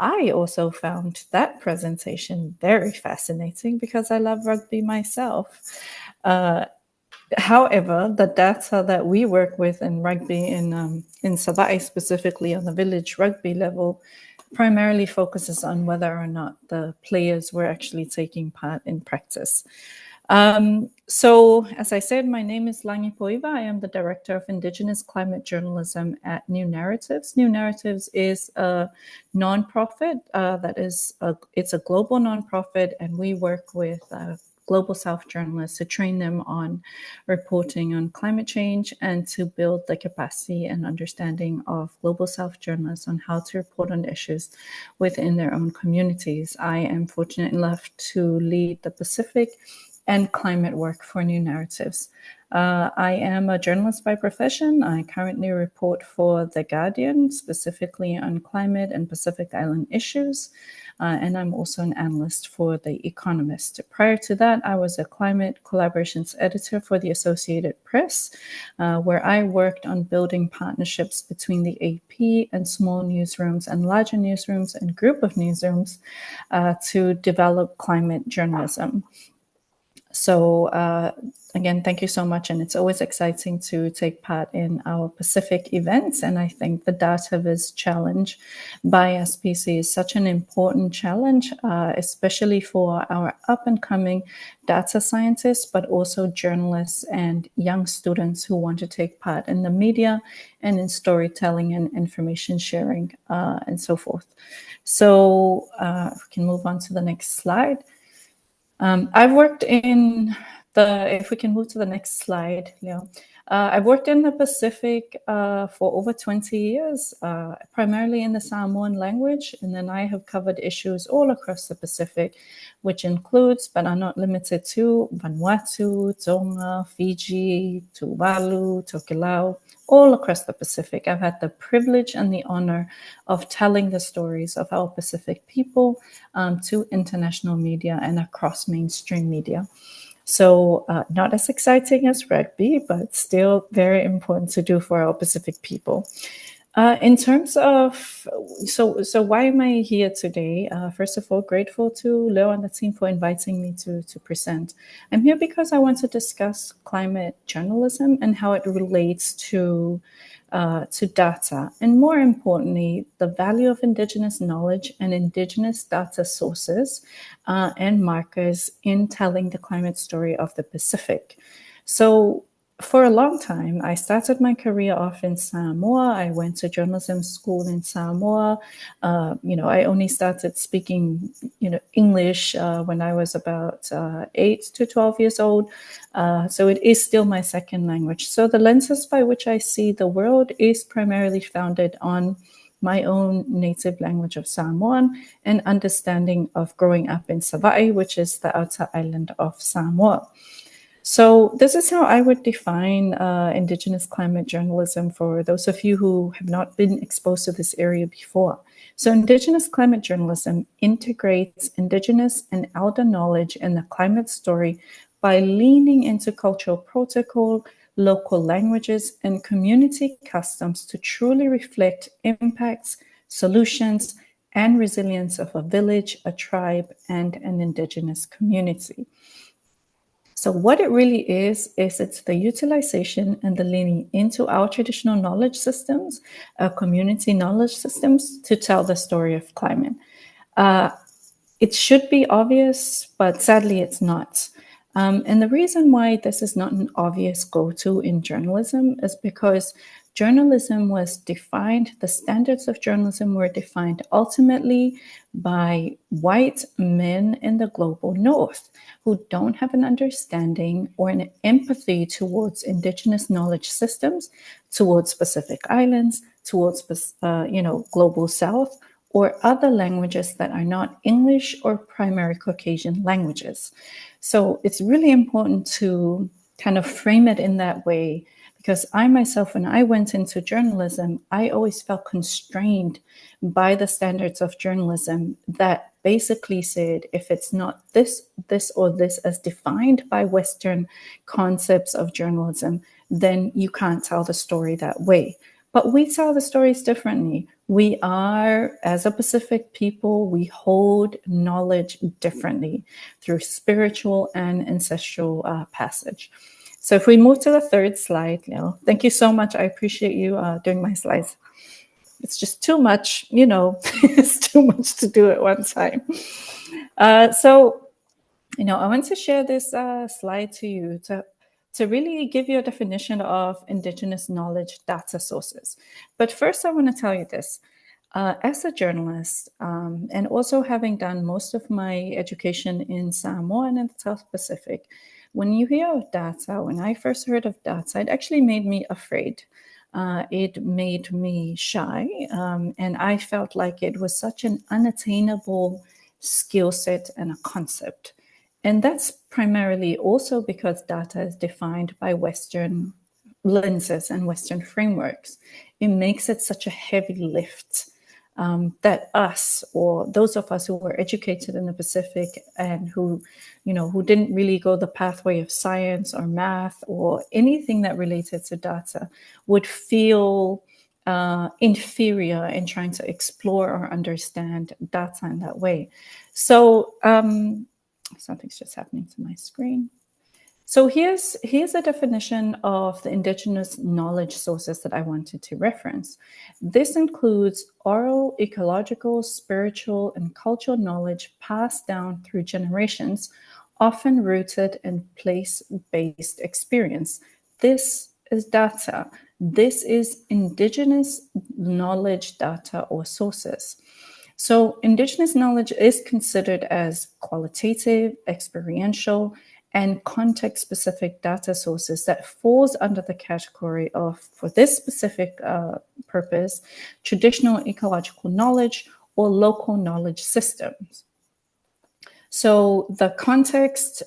I also found that presentation very fascinating because I love rugby myself. However, the data that we work with in rugby in Savai'i, specifically on the village rugby level, primarily focuses on whether or not the players were actually taking part in practice. So, as I said, my name is Lagipoiva. I am the Director of Indigenous Climate Journalism at New Narratives. New Narratives is a nonprofit it's a global nonprofit, and we work with Global South journalists to train them on reporting on climate change and to build the capacity and understanding of Global South journalists on how to report on issues within their own communities. I am fortunate enough to lead the Pacific and climate work for New Narratives. I am a journalist by profession. I currently report for The Guardian, specifically on climate and Pacific Island issues. And I'm also an analyst for The Economist. Prior to that, I was a climate collaborations editor for the Associated Press, where I worked on building partnerships between the AP and small newsrooms and larger newsrooms and group of newsrooms to develop climate journalism. So again, thank you so much. And it's always exciting to take part in our Pacific events. And I think the Dataviz challenge by SPC is such an important challenge, especially for our up and coming data scientists, but also journalists and young students who want to take part in the media and in storytelling and information sharing and so forth. So if we can move on to the next slide. I've worked in if we can move to the next slide, Leo. I've worked in the Pacific for over 20 years, primarily in the Samoan language, and then I have covered issues all across the Pacific, which includes, but are not limited to, Vanuatu, Tonga, Fiji, Tuvalu, Tokelau, all across the Pacific. I've had the privilege and the honor of telling the stories of our Pacific people to international media and across mainstream media. So not as exciting as rugby, but still very important to do for our Pacific people. In terms of, so why am I here today? First of all, grateful to Leo and the team for inviting me to present. I'm here because I want to discuss climate journalism and how it relates to data, and more importantly, the value of Indigenous knowledge and Indigenous data sources and markers in telling the climate story of the Pacific. So for a long time, I started my career off in Samoa. I went to journalism school in Samoa. I only started speaking, English when I was about 8 to 12 years old. So it is still my second language. So the lenses by which I see the world is primarily founded on my own native language of Samoan and understanding of growing up in Savaii, which is the outer island of Samoa. So this is how I would define Indigenous climate journalism for those of you who have not been exposed to this area before. So Indigenous climate journalism integrates Indigenous and elder knowledge in the climate story by leaning into cultural protocol, local languages, and community customs to truly reflect impacts, solutions, and resilience of a village, a tribe, and an Indigenous community. So what it really is it's the utilization and the leaning into our traditional knowledge systems, community knowledge systems, to tell the story of climate. It should be obvious, but sadly it's not. And the reason why this is not an obvious go-to in journalism is because journalism was defined, the standards of journalism were defined ultimately by white men in the global north who don't have an understanding or an empathy towards Indigenous knowledge systems, towards Pacific Islands, towards global south, or other languages that are not English or primary Caucasian languages. So it's really important to kind of frame it in that way, because I myself, when I went into journalism, I always felt constrained by the standards of journalism that basically said, if it's not this, or this as defined by Western concepts of journalism, then you can't tell the story that way. But we tell the stories differently. We are, as a Pacific people, we hold knowledge differently through spiritual and ancestral passage. So if we move to the third slide, thank you so much. I appreciate you doing my slides. It's just too much, it's too much to do at one time. I want to share this slide to you to really give you a definition of Indigenous knowledge data sources. But first, I want to tell you this. As a journalist, and also having done most of my education in Samoa and in the South Pacific, when you hear of data, when I first heard of data, it actually made me afraid. It made me shy, and I felt like it was such an unattainable skill set and a concept. And that's primarily also because data is defined by Western lenses and Western frameworks. It makes it such a heavy lift that us, or those of us who were educated in the Pacific and who didn't really go the pathway of science or math or anything that related to data, would feel inferior in trying to explore or understand data in that way. So something's just happening to my screen. So here's a definition of the Indigenous knowledge sources that I wanted to reference. This includes oral, ecological, spiritual, and cultural knowledge passed down through generations, often rooted in place-based experience. This is data. This is Indigenous knowledge data or sources. So Indigenous knowledge is considered as qualitative, experiential, and context-specific data sources that falls under the category of, for this specific purpose, traditional ecological knowledge or local knowledge systems. So the context,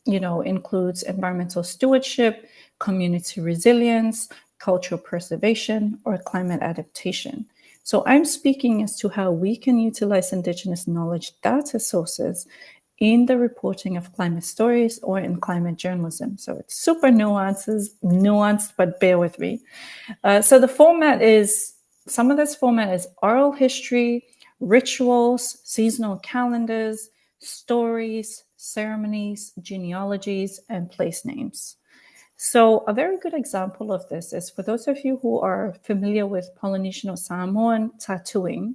includes environmental stewardship, community resilience, cultural preservation, or climate adaptation. So I'm speaking as to how we can utilize Indigenous knowledge data sources in the reporting of climate stories or in climate journalism. So it's super nuanced, but bear with me. So the format is, some of this format is oral history, rituals, seasonal calendars, stories, ceremonies, genealogies, and place names. So a very good example of this is for those of you who are familiar with Polynesian or Samoan tattooing.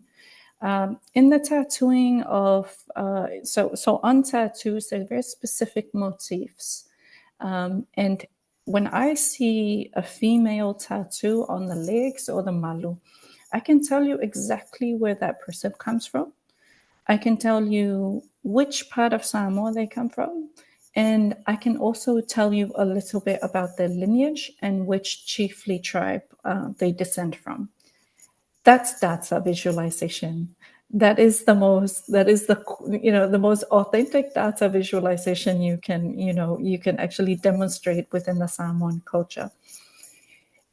In the tattooing of, so on tattoos, there are very specific motifs. And when I see a female tattoo on the legs or the malu, I can tell you exactly where that person comes from. I can tell you which part of Samoa they come from. And I can also tell you a little bit about their lineage and which chiefly tribe they descend from. That's data visualization. That is the most authentic data visualization you can actually demonstrate within the Samoan culture.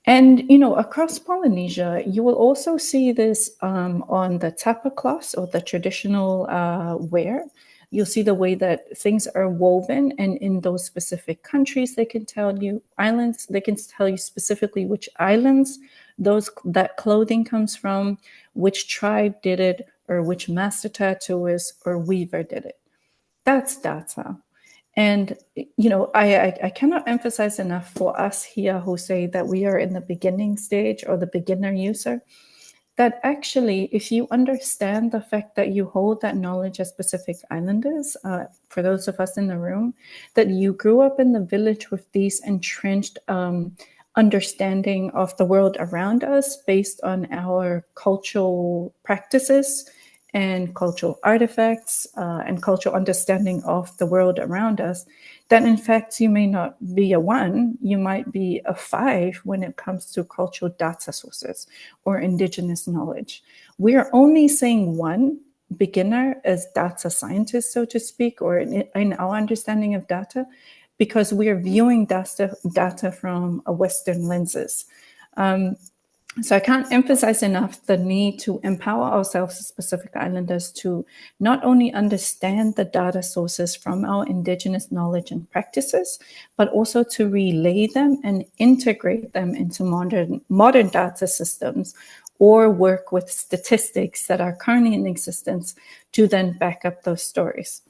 And across Polynesia, you will also see this on the tapa cloths or the traditional wear. You'll see the way that things are woven, and in those specific countries, they can tell you islands. They can tell you specifically which islands that clothing comes from, which tribe did it, or which master tattooist or weaver did it. That's data. And, I cannot emphasize enough for us here who say that we are in the beginning stage or the beginner user, that actually, if you understand the fact that you hold that knowledge as Pacific Islanders, for those of us in the room, that you grew up in the village with these entrenched understanding of the world around us based on our cultural practices and cultural artifacts and cultural understanding of the world around us, then in fact you may not be a 1, you might be a 5 when it comes to cultural data sources or indigenous knowledge. We are only saying 1 beginner as data scientists, so to speak, or in our understanding of data, because we are viewing data from a Western lenses. So I can't emphasize enough the need to empower ourselves as Pacific Islanders to not only understand the data sources from our indigenous knowledge and practices, but also to relay them and integrate them into modern data systems, or work with statistics that are currently in existence to then back up those stories.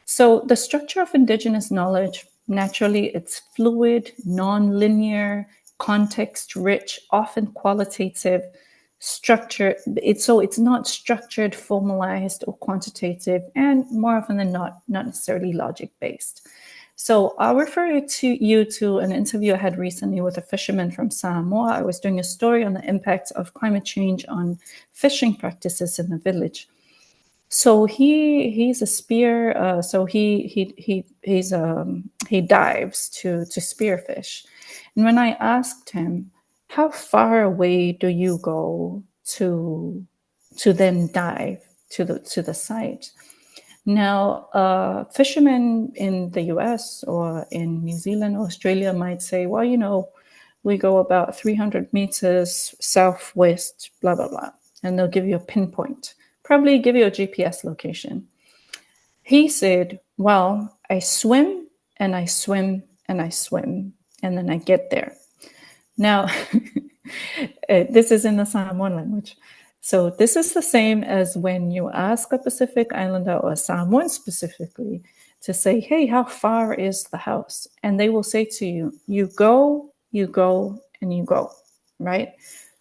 So the structure of indigenous knowledge, naturally, it's fluid, non-linear, context-rich, often qualitative, structured. It's not structured, formalized, or quantitative, and more often than not necessarily logic-based. So I'll refer you to an interview I had recently with a fisherman from Samoa. I was doing a story on the impact of climate change on fishing practices in the village. So he's a spear. So he dives to spearfish. And when I asked him, how far away do you go to then dive to the site? Now, fishermen in the US or in New Zealand or Australia might say, well, we go about 300 meters southwest, blah, blah, blah. And they'll give you a pinpoint, probably give you a GPS location. He said, well, I swim and I swim and I swim, and then I get there. Now, this is in the Samoan language. So this is the same as when you ask a Pacific Islander or a Samoan specifically to say, hey, how far is the house? And they will say to you, you go, and you go, right?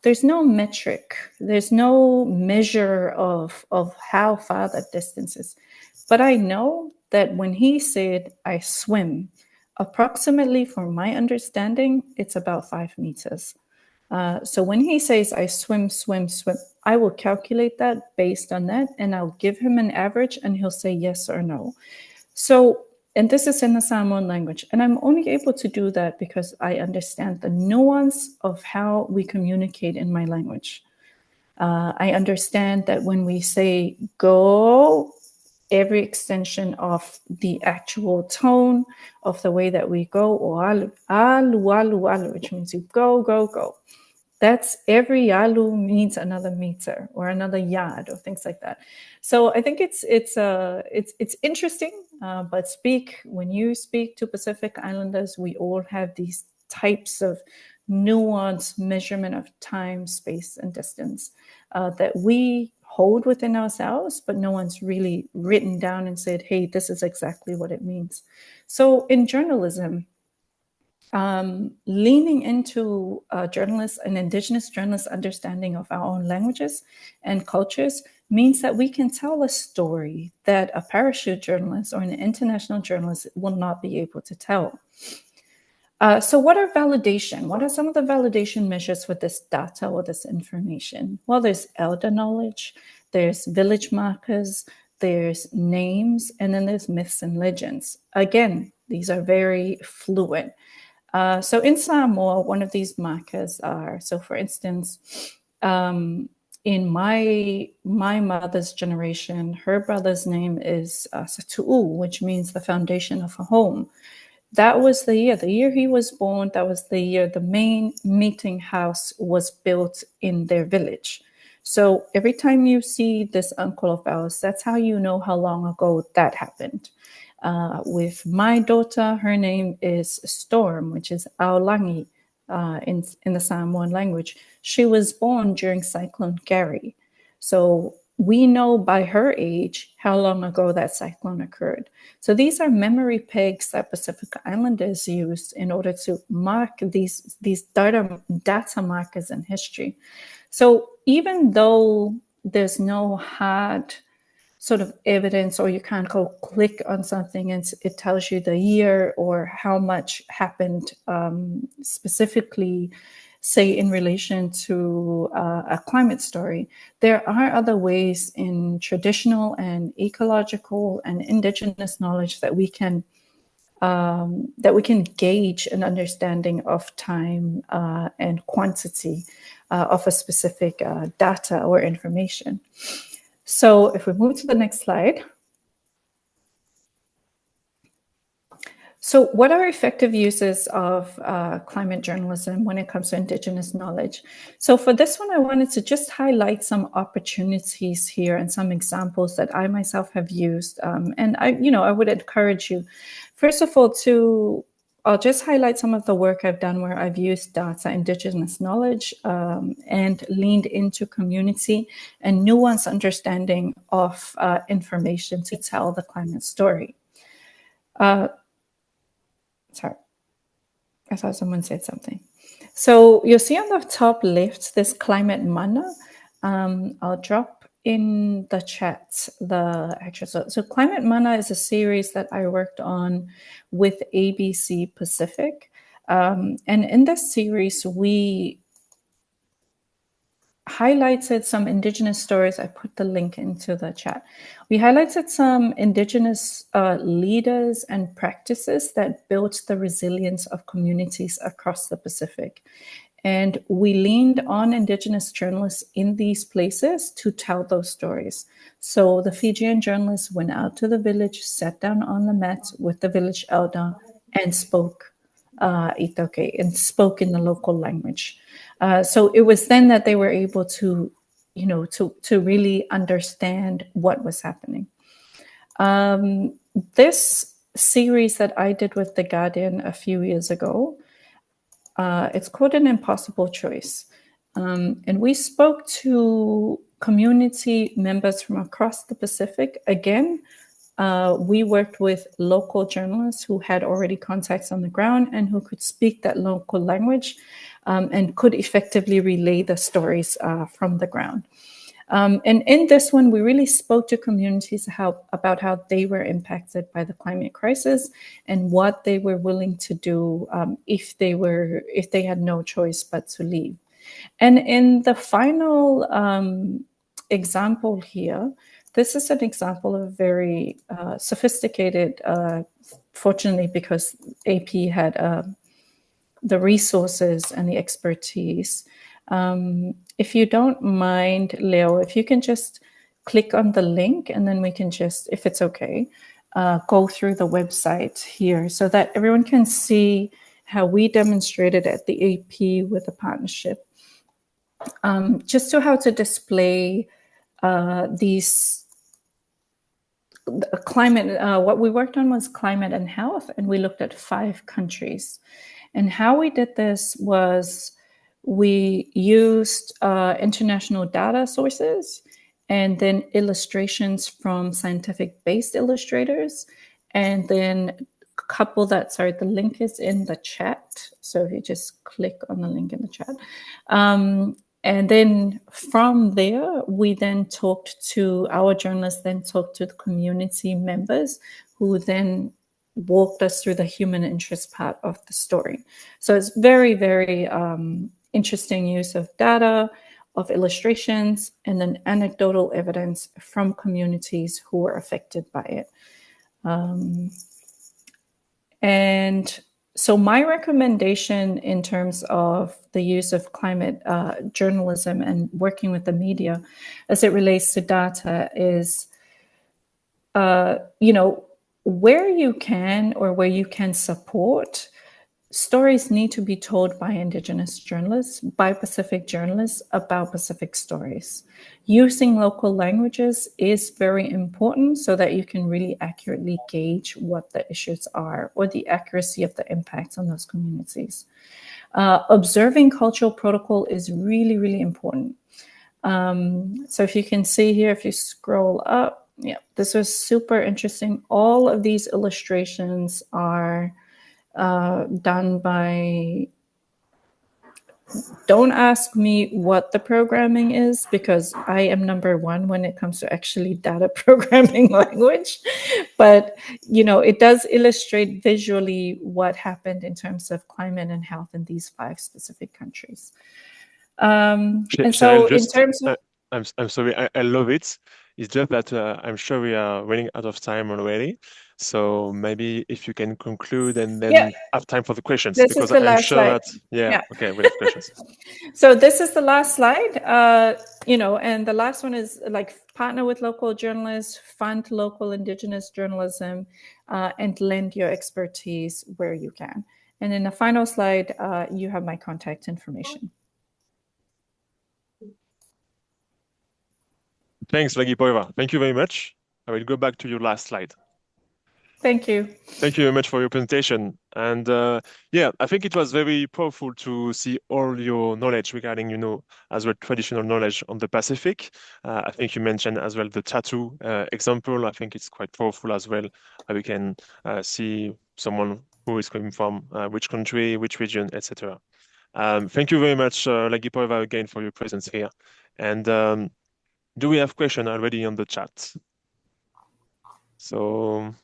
There's no metric. There's no measure of how far that distance is. But I know that when he said, I swim, approximately, from my understanding, it's about 5 meters. So when he says, I swim, I will calculate that based on that, and I'll give him an average, and he'll say yes or no. So, and this is in the Samoan language, and I'm only able to do that because I understand the nuance of how we communicate in my language. I understand that when we say go, every extension of the actual tone of the way that we go, or alu, alu, alu, alu, which means you go, go, go. That's every alu means another meter or another yard or things like that. So I think it's interesting. But when you speak to Pacific Islanders, we all have these types of nuanced measurement of time, space, and distance that we hold within ourselves, but no one's really written down and said, hey, this is exactly what it means. So in journalism, leaning into an Indigenous journalists' understanding of our own languages and cultures means that we can tell a story that a parachute journalist or an international journalist will not be able to tell. So what are validation? What are some of the validation measures for this data or this information? Well, there's elder knowledge, there's village markers, there's names, and then there's myths and legends. Again, these are very fluid. So in Samoa, one of these markers are, so for instance, in my mother's generation, her brother's name is Satu'u, which means the foundation of a home. That was the year he was born. That was the year the main meeting house was built in their village. So every time you see this uncle of ours, that's how you know how long ago that happened. With my daughter, her name is Storm, which is Aolangi in the Samoan language. She was born during Cyclone Gary. So we know by her age how long ago that cyclone occurred. So these are memory pegs that Pacific Islanders used in order to mark these data markers in history. So even though there's no hard sort of evidence, or you can't go click on something and it tells you the year or how much happened specifically, say in relation to a climate story, there are other ways in traditional and ecological and indigenous knowledge that we can gauge an understanding of time and quantity of a specific data or information. So if we move to the next slide. So what are effective uses of climate journalism when it comes to Indigenous knowledge? So for this one, I wanted to just highlight some opportunities here and some examples that I myself have used. And I would encourage you, first of all, I'll just highlight some of the work I've done where I've used data, Indigenous knowledge, and leaned into community and nuanced understanding of information to tell the climate story. Sorry, I thought someone said something. So you'll see on the top left, this climate mana. I'll drop in the chat the actual. So Climate Mana is a series that I worked on with ABC Pacific. And in this series, we highlighted some Indigenous stories. I put the link into the chat. We highlighted some Indigenous leaders and practices that built the resilience of communities across the Pacific. And we leaned on Indigenous journalists in these places to tell those stories. So the Fijian journalists went out to the village, sat down on the mat with the village elder and spoke Itoke and spoke in the local language. So it was then that they were able to, to really understand what was happening. This series that I did with The Guardian a few years ago, it's called An Impossible Choice. And we spoke to community members from across the Pacific. Again, we worked with local journalists who had already contacts on the ground and who could speak that local language and could effectively relay the stories from the ground. And in this one, we really spoke to communities about how they were impacted by the climate crisis and what they were willing to do if they had no choice but to leave. And in the final example here, this is an example of very sophisticated, fortunately, because AP had the resources and the expertise. If you don't mind, Leo, if you can just click on the link and then we can just, if it's okay, go through the website here so that everyone can see how we demonstrated at the AP with the partnership. Just to how to display these climate, what we worked on was climate and health, and we looked at 5 countries. And how we did this was we used international data sources and then illustrations from scientific-based illustrators, and then couple that, sorry, the link is in the chat. So if you just click on the link in the chat. And then from there, we then our journalists then talked to the community members who then walked us through the human interest part of the story. So it's very, very interesting use of data, of illustrations, and then anecdotal evidence from communities who were affected by it. And so my recommendation in terms of the use of climate journalism and working with the media as it relates to data is, where you can or where you can support, stories need to be told by Indigenous journalists, by Pacific journalists about Pacific stories. Using local languages is very important so that you can really accurately gauge what the issues are or the accuracy of the impacts on those communities. Observing cultural protocol is really, really important. So if you can see here, if you scroll up, yeah, this was super interesting. All of these illustrations are done by, don't ask me what the programming is, because I am number one when it comes to actually data programming language. But, it does illustrate visually what happened in terms of climate and health in these 5 specific countries. And so Cherelle, in terms of... I'm sorry, I love it. It's just that I'm sure we are running out of time already. So maybe if you can conclude and then have time for the questions, This because is the I'm last sure slide. that, okay, we'll have questions. So this is the last slide, and the last one is like partner with local journalists, fund local Indigenous journalism, and lend your expertise where you can. And in the final slide, you have my contact information. Thanks, Lagipoiva. Thank you very much. I will go back to your last slide. Thank you. Thank you very much for your presentation. And I think it was very powerful to see all your knowledge regarding, as well, traditional knowledge on the Pacific. I think you mentioned as well the tattoo example. I think it's quite powerful as well. We can see someone who is coming from which country, which region, etc. Thank you very much, Lagipoiva, again for your presence here. And do we have questions already on the chat? So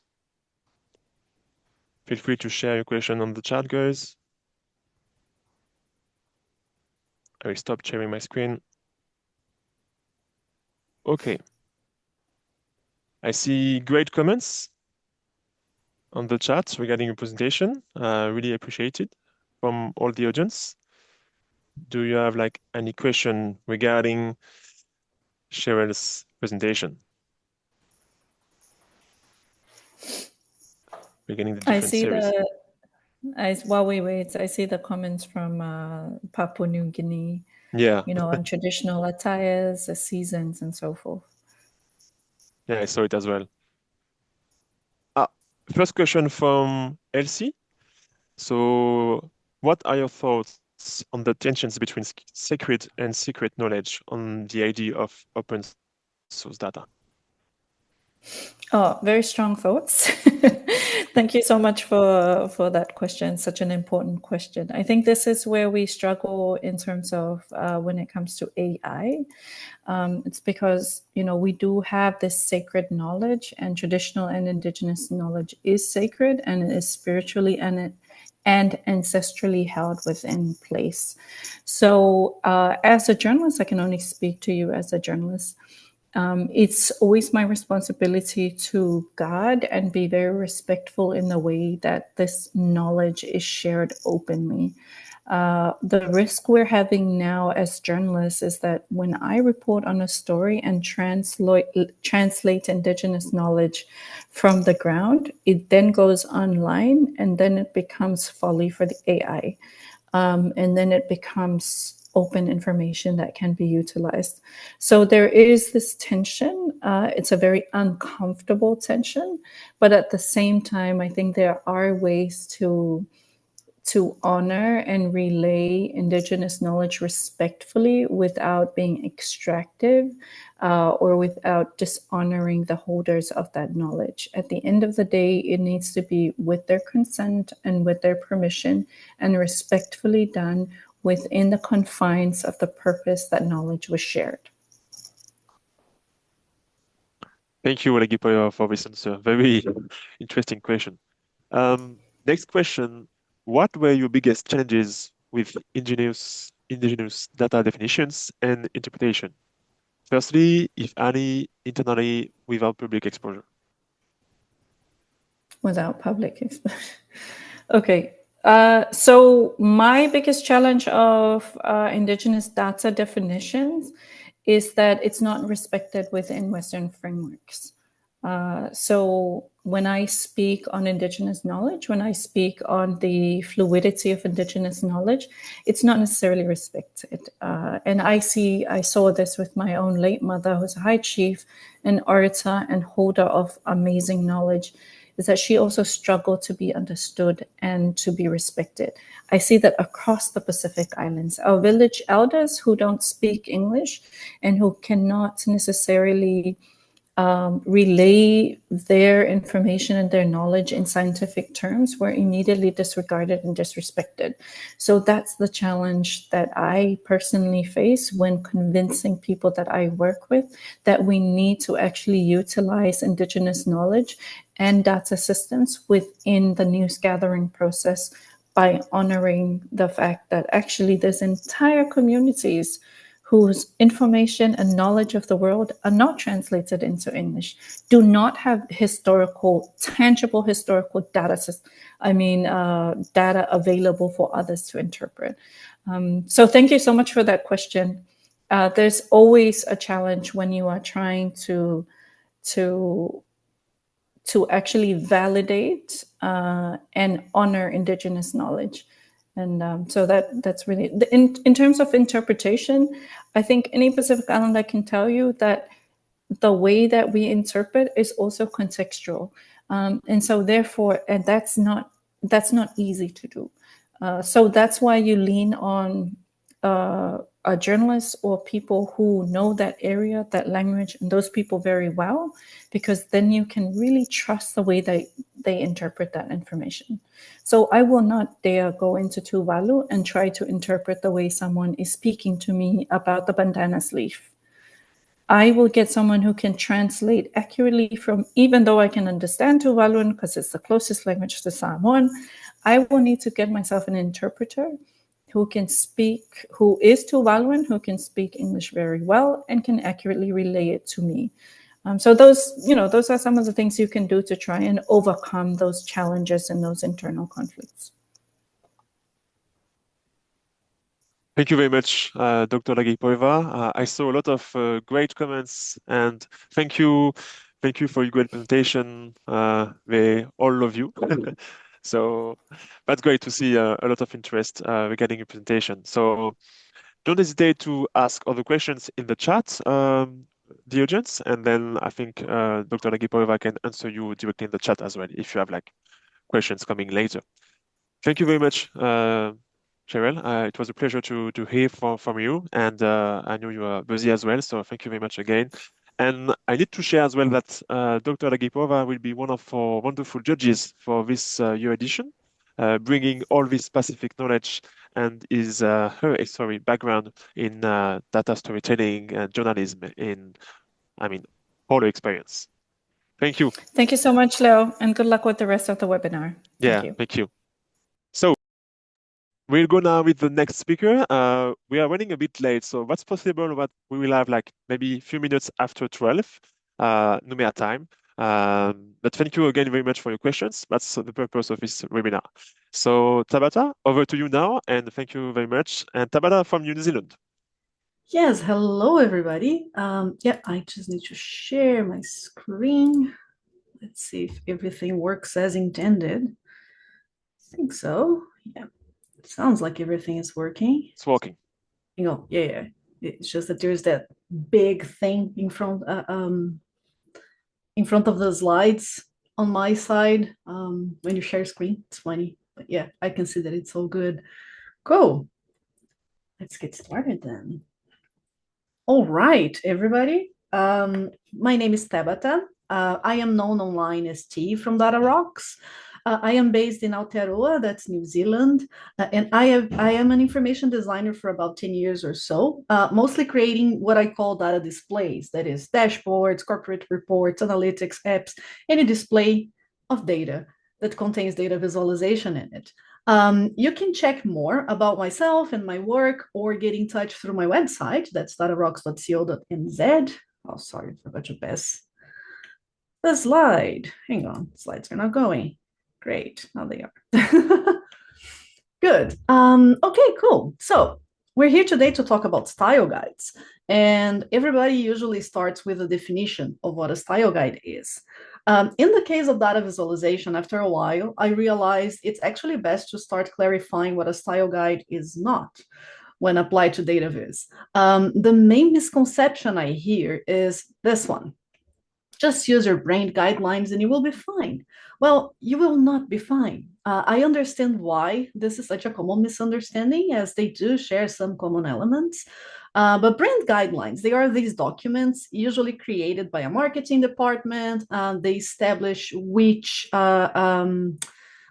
feel free to share your question on the chat, guys. I will stop sharing my screen. Okay. I see great comments on the chat regarding your presentation. Really appreciate it from all the audience. Do you have any question regarding Cherelle's presentation? Regarding the different series. While we wait, I see the comments from Papua New Guinea. Yeah. On traditional attires, the seasons, and so forth. Yeah, I saw it as well. First question from Elsie. So, what are your thoughts on the tensions between sacred and secret knowledge on the idea of open source data? Oh, very strong thoughts. Thank you so much for that question. Such an important question. I think this is where we struggle in terms of when it comes to AI. It's because, we do have this sacred knowledge, and traditional and Indigenous knowledge is sacred and it is spiritually and ancestrally held within place. So as a journalist, I can only speak to you as a journalist. It's always my responsibility to guard and be very respectful in the way that this knowledge is shared openly. The risk we're having now as journalists is that when I report on a story and translate Indigenous knowledge from the ground, it then goes online and then it becomes folly for the AI. And then it becomes open information that can be utilized. So there is this tension. It's a very uncomfortable tension, but at the same time, I think there are ways to honor and relay Indigenous knowledge respectfully without being extractive or without dishonoring the holders of that knowledge. At the end of the day, it needs to be with their consent and with their permission and respectfully done within the confines of the purpose that knowledge was shared. Thank you, Lagipoiva, for this answer. Very interesting question. Next question. What were your biggest challenges with indigenous data definitions and interpretation? Firstly, if any, internally without public exposure. Without public exposure. Okay. So my biggest challenge of indigenous data definitions is that it's not respected within Western frameworks. So when I speak on indigenous knowledge, when I speak on the fluidity of indigenous knowledge, it's not necessarily respected. And I saw this with my own late mother, who's a high chief, an orator and holder of amazing knowledge, is that she also struggled to be understood and to be respected. I see that across the Pacific Islands, our village elders who don't speak English and who cannot necessarily relay their information and their knowledge in scientific terms were immediately disregarded and disrespected. So that's the challenge that I personally face when convincing people that I work with that we need to actually utilize indigenous knowledge and data systems within the news gathering process by honoring the fact that actually there's entire communities whose information and knowledge of the world are not translated into English, do not have tangible historical data, data available for others to interpret. So thank you so much for that question. There's always a challenge when you are trying to actually validate and honor indigenous knowledge. And so that's really, in terms of interpretation, I think any Pacific Islander can tell you that the way that we interpret is also contextual. And so therefore, and that's not easy to do. So that's why you lean on a journalist or people who know that area, that language, and those people very well, because then you can really trust the way they interpret that information. So I will not dare go into Tuvalu and try to interpret the way someone is speaking to me about the bandanas leaf. I will get someone who can translate accurately from, even though I can understand Tuvaluan because it's the closest language to Samoan, I will need to get myself an interpreter who can speak, who is Tuvaluan, who can speak English very well and can accurately relay it to me. So those are some of the things you can do to try and overcome those challenges and those internal conflicts. Thank you very much, Dr. Lagipoiva. I saw a lot of great comments, and thank you for your great presentation. They all love you. So that's great to see a lot of interest regarding your presentation. So don't hesitate to ask other questions in the chat, the audience, and then I think Dr. Lagipoiva can answer you directly in the chat as well if you have like questions coming later. Thank you very much, Cherelle. It was a pleasure to hear from you, and I know you are busy as well, so thank you very much again. And I need to share as well that Dr. Lagipoiva will be one of our wonderful judges for this year edition, bringing all this specific knowledge and her background in data storytelling and journalism all the experience. Thank you. Thank you so much, Leo, and good luck with the rest of the webinar. Thank you. So we'll go now with the next speaker. We are running a bit late, so what's possible, what we will have like maybe a few minutes after 12, Numea time. But thank you again very much for your questions. That's the purpose of this webinar. So Thabata, over to you now, and thank you very much. And Thabata from New Zealand. Yes, hello everybody. Yeah, I just need to share my screen. Let's see if everything works as intended. I think so. Yeah, it sounds like everything is working. It's working. Yeah. It's just that there's that big thing in front of the slides on my side. When you share screen, it's funny, but yeah, I can see that it's all good. Cool. Let's get started then. All right, everybody. My name is Thabata. I am known online as T from Data Rocks. I am based in Aotearoa, that's New Zealand, and I am an information designer for about 10 years or so, mostly creating what I call data displays, that is dashboards, corporate reports, analytics, apps, any display of data. that contains data visualization in it. You can check more about myself and my work or get in touch through my website. That's datarocks.co.nz. Oh, sorry, I forgot to pass the slide. Hang on, slides are not going. Great, now they are. Good. Okay, cool. So we're here today to talk about style guides. And everybody usually starts with a definition of what a style guide is. In the case of data visualization, after a while, I realized it's actually best to start clarifying what a style guide is not when applied to Dataviz. The main misconception I hear is this one. Just use your brand guidelines and you will be fine. Well, you will not be fine. I understand why this is such a common misunderstanding, as they do share some common elements. But brand guidelines, they are these documents usually created by a marketing department. They establish which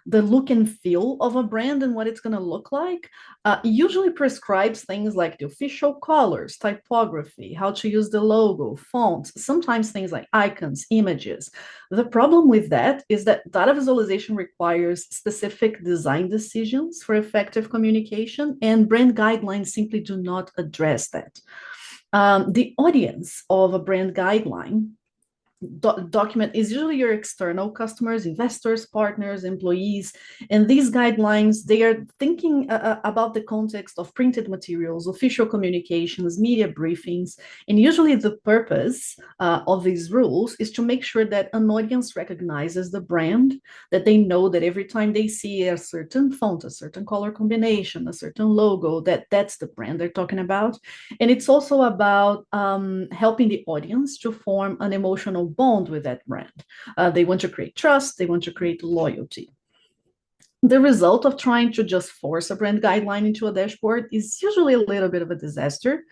the look and feel of a brand and what it's going to look like. Usually prescribes things like the official colors, typography, how to use the logo, fonts, sometimes things like icons, images. The problem with that is that data visualization requires specific design decisions for effective communication, and brand guidelines simply do not address that. The audience of a brand guideline document is usually your external customers, investors, partners, employees. And these guidelines, they are thinking about the context of printed materials, official communications, media briefings. And usually the purpose of these rules is to make sure that an audience recognizes the brand, that they know that every time they see a certain font, a certain color combination, a certain logo, that's the brand they're talking about. And it's also about helping the audience to form an emotional bond with that brand. They want to create trust, they want to create loyalty. The result of trying to just force a brand guideline into a dashboard is usually a little bit of a disaster.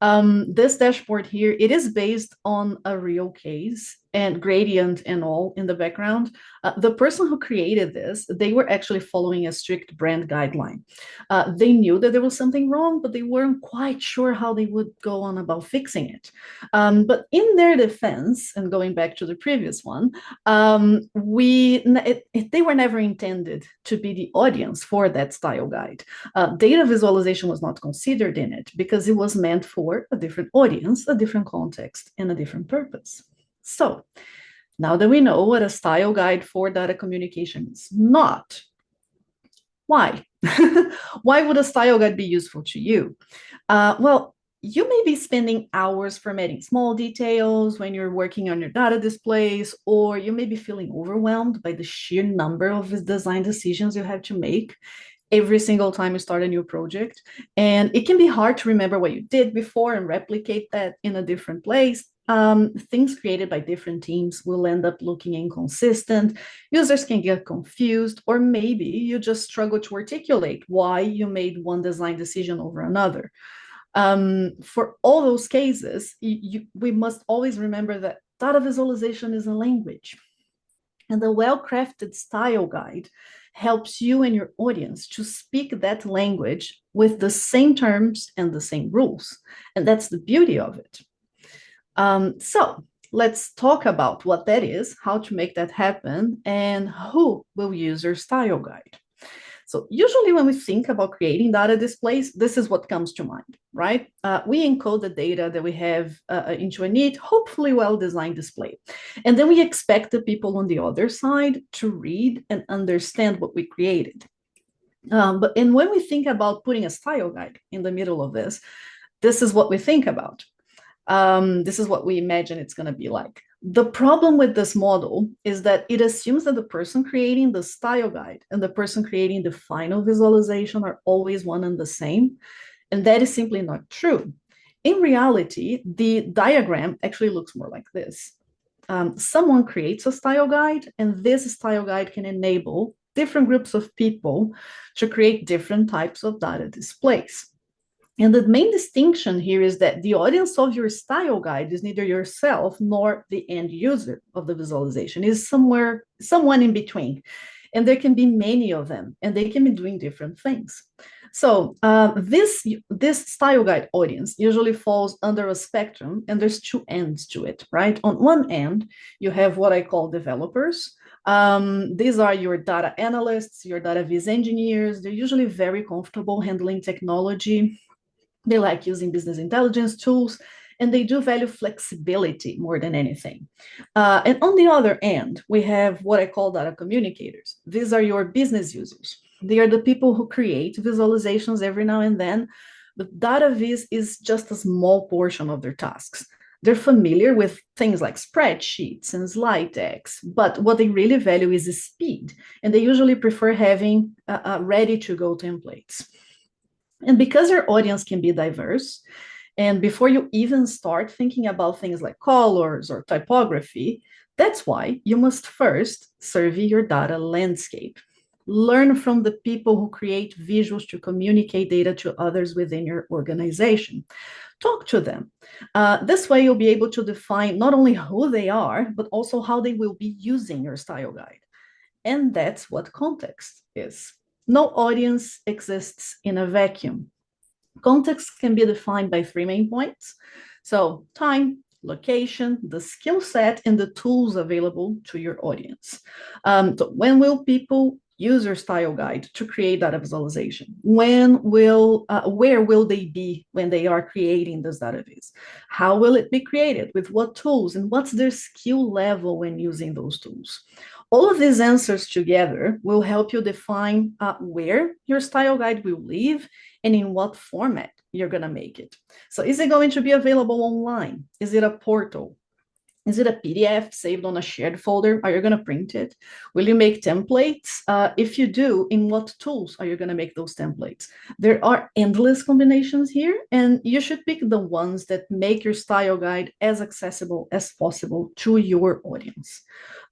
This dashboard here, it is based on a real case and gradient and all in the background. The person who created this, they were actually following a strict brand guideline. They knew that there was something wrong, but they weren't quite sure how they would go on about fixing it. But in their defense, and going back to the previous one, they were never intended to be the audience for that style guide. Data visualization was not considered in it because it was meant for a different audience, a different context, and a different purpose. So now that we know what a style guide for data communication is not, why? Why would a style guide be useful to you? Well, you may be spending hours formatting small details when you're working on your data displays, or you may be feeling overwhelmed by the sheer number of design decisions you have to make every single time you start a new project. And it can be hard to remember what you did before and replicate that in a different place. Things created by different teams will end up looking inconsistent. Users can get confused, or maybe you just struggle to articulate why you made one design decision over another. For all those cases, we must always remember that data visualization is a language. And the well-crafted style guide helps you and your audience to speak that language with the same terms and the same rules. And that's the beauty of it. So let's talk about what that is, how to make that happen, and who will use your style guide. So usually when we think about creating data displays, this is what comes to mind, right? We encode the data that we have into a neat, hopefully well-designed display. And then we expect the people on the other side to read and understand what we created. And when we think about putting a style guide in the middle of this is what we think about. This is what we imagine it's going to be like. The problem with this model is that it assumes that the person creating the style guide and the person creating the final visualization are always one and the same. And that is simply not true. In reality, the diagram actually looks more like this. Someone creates a style guide, and this style guide can enable different groups of people to create different types of data displays. And the main distinction here is that the audience of your style guide is neither yourself nor the end user of the visualization. It is someone in between. And there can be many of them, and they can be doing different things. So this style guide audience usually falls under a spectrum, and there's two ends to it, right? On one end, you have what I call developers. These are your data analysts, your Dataviz engineers. They're usually very comfortable handling technology. They like using business intelligence tools, and they do value flexibility more than anything. And on the other end, we have what I call data communicators. These are your business users. They are the people who create visualizations every now and then, but Dataviz is just a small portion of their tasks. They're familiar with things like spreadsheets and slide decks, but what they really value is speed, and they usually prefer having ready-to-go templates. And because your audience can be diverse, and before you even start thinking about things like colors or typography, that's why you must first survey your data landscape. Learn from the people who create visuals to communicate data to others within your organization. Talk to them. This way, you'll be able to define not only who they are, but also how they will be using your style guide. And that's what context is. No audience exists in a vacuum. Context can be defined by 3 main points. So time, location, the skill set, and the tools available to your audience. So when will people use your style guide to create data visualization? Where will they be when they are creating this database? How will it be created? With what tools? And what's their skill level when using those tools? All of these answers together will help you define where your style guide will live and in what format you're going to make it. So is it going to be available online? Is it a portal? Is it a PDF saved on a shared folder? Are you going to print it? Will you make templates? If you do, in what tools are you going to make those templates? There are endless combinations here, and you should pick the ones that make your style guide as accessible as possible to your audience.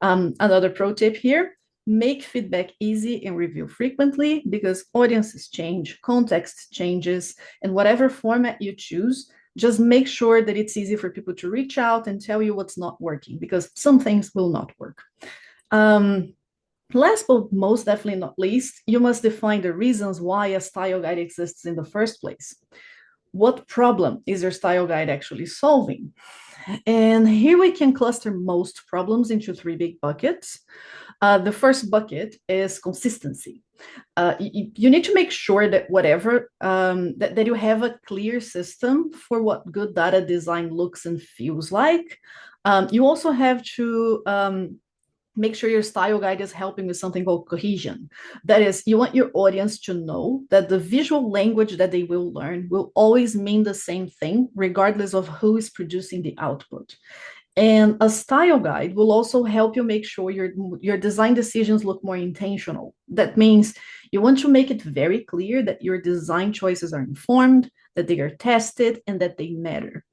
Another pro tip here, make feedback easy and review frequently, because audiences change, context changes, and whatever format you choose, just make sure that it's easy for people to reach out and tell you what's not working, because some things will not work. Last but most definitely not least, you must define the reasons why a style guide exists in the first place. What problem is your style guide actually solving? And here we can cluster most problems into 3 big buckets. The first bucket is consistency. You need to make sure that whatever, that you have a clear system for what good data design looks and feels like. You also have to make sure your style guide is helping with something called cohesion. That is, you want your audience to know that the visual language that they will learn will always mean the same thing, regardless of who is producing the output. And a style guide will also help you make sure your design decisions look more intentional. That means you want to make it very clear that your design choices are informed, that they are tested, and that they matter.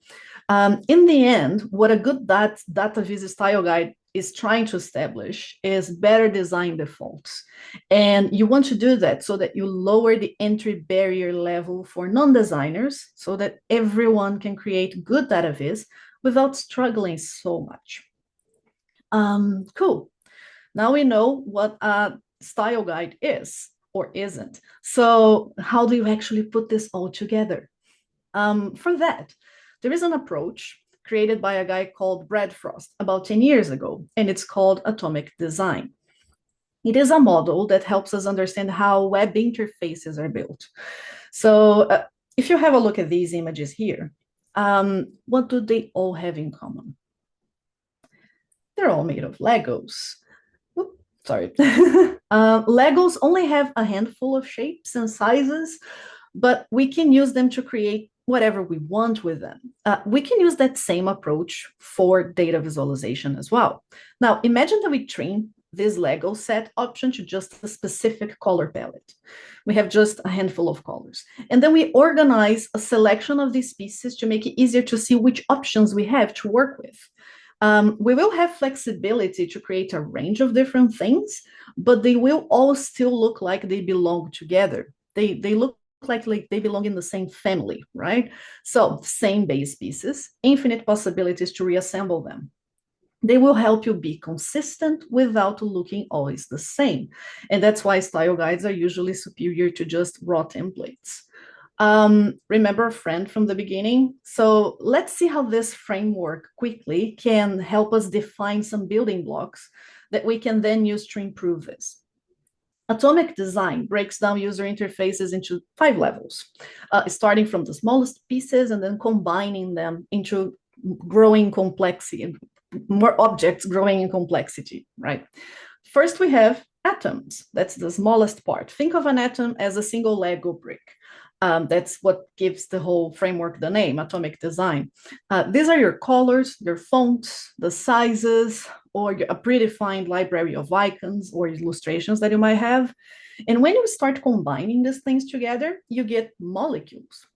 In the end, what a good Dataviz style guide is trying to establish is better design defaults. And you want to do that so that you lower the entry barrier level for non-designers so that everyone can create good Dataviz without struggling so much. Cool. Now we know what a style guide is or isn't. So how do you actually put this all together? For that, there is an approach created by a guy called Brad Frost about 10 years ago, and it's called atomic design. It is a model that helps us understand how web interfaces are built. So if you have a look at these images here, what do they all have in common? They're all made of Legos. Oops, sorry. Legos only have a handful of shapes and sizes, but we can use them to create whatever we want with them. We can use that same approach for data visualization as well. Now, imagine that we train this Lego set option to just a specific color palette. We have just a handful of colors. And then we organize a selection of these pieces to make it easier to see which options we have to work with. We will have flexibility to create a range of different things, but they will all still look like they belong together. They look like they belong in the same family, right? So same base pieces, infinite possibilities to reassemble them. They will help you be consistent without looking always the same. And that's why style guides are usually superior to just raw templates. Remember a friend from the beginning? So let's see how this framework quickly can help us define some building blocks that we can then use to improve this. Atomic design breaks down user interfaces into 5 levels, starting from the smallest pieces and then combining them into growing complexity, more objects growing in complexity, right? First, we have atoms. That's the smallest part. Think of an atom as a single Lego brick. That's what gives the whole framework the name, atomic design. These are your colors, your fonts, the sizes, or a predefined library of icons or illustrations that you might have. And when you start combining these things together, you get molecules.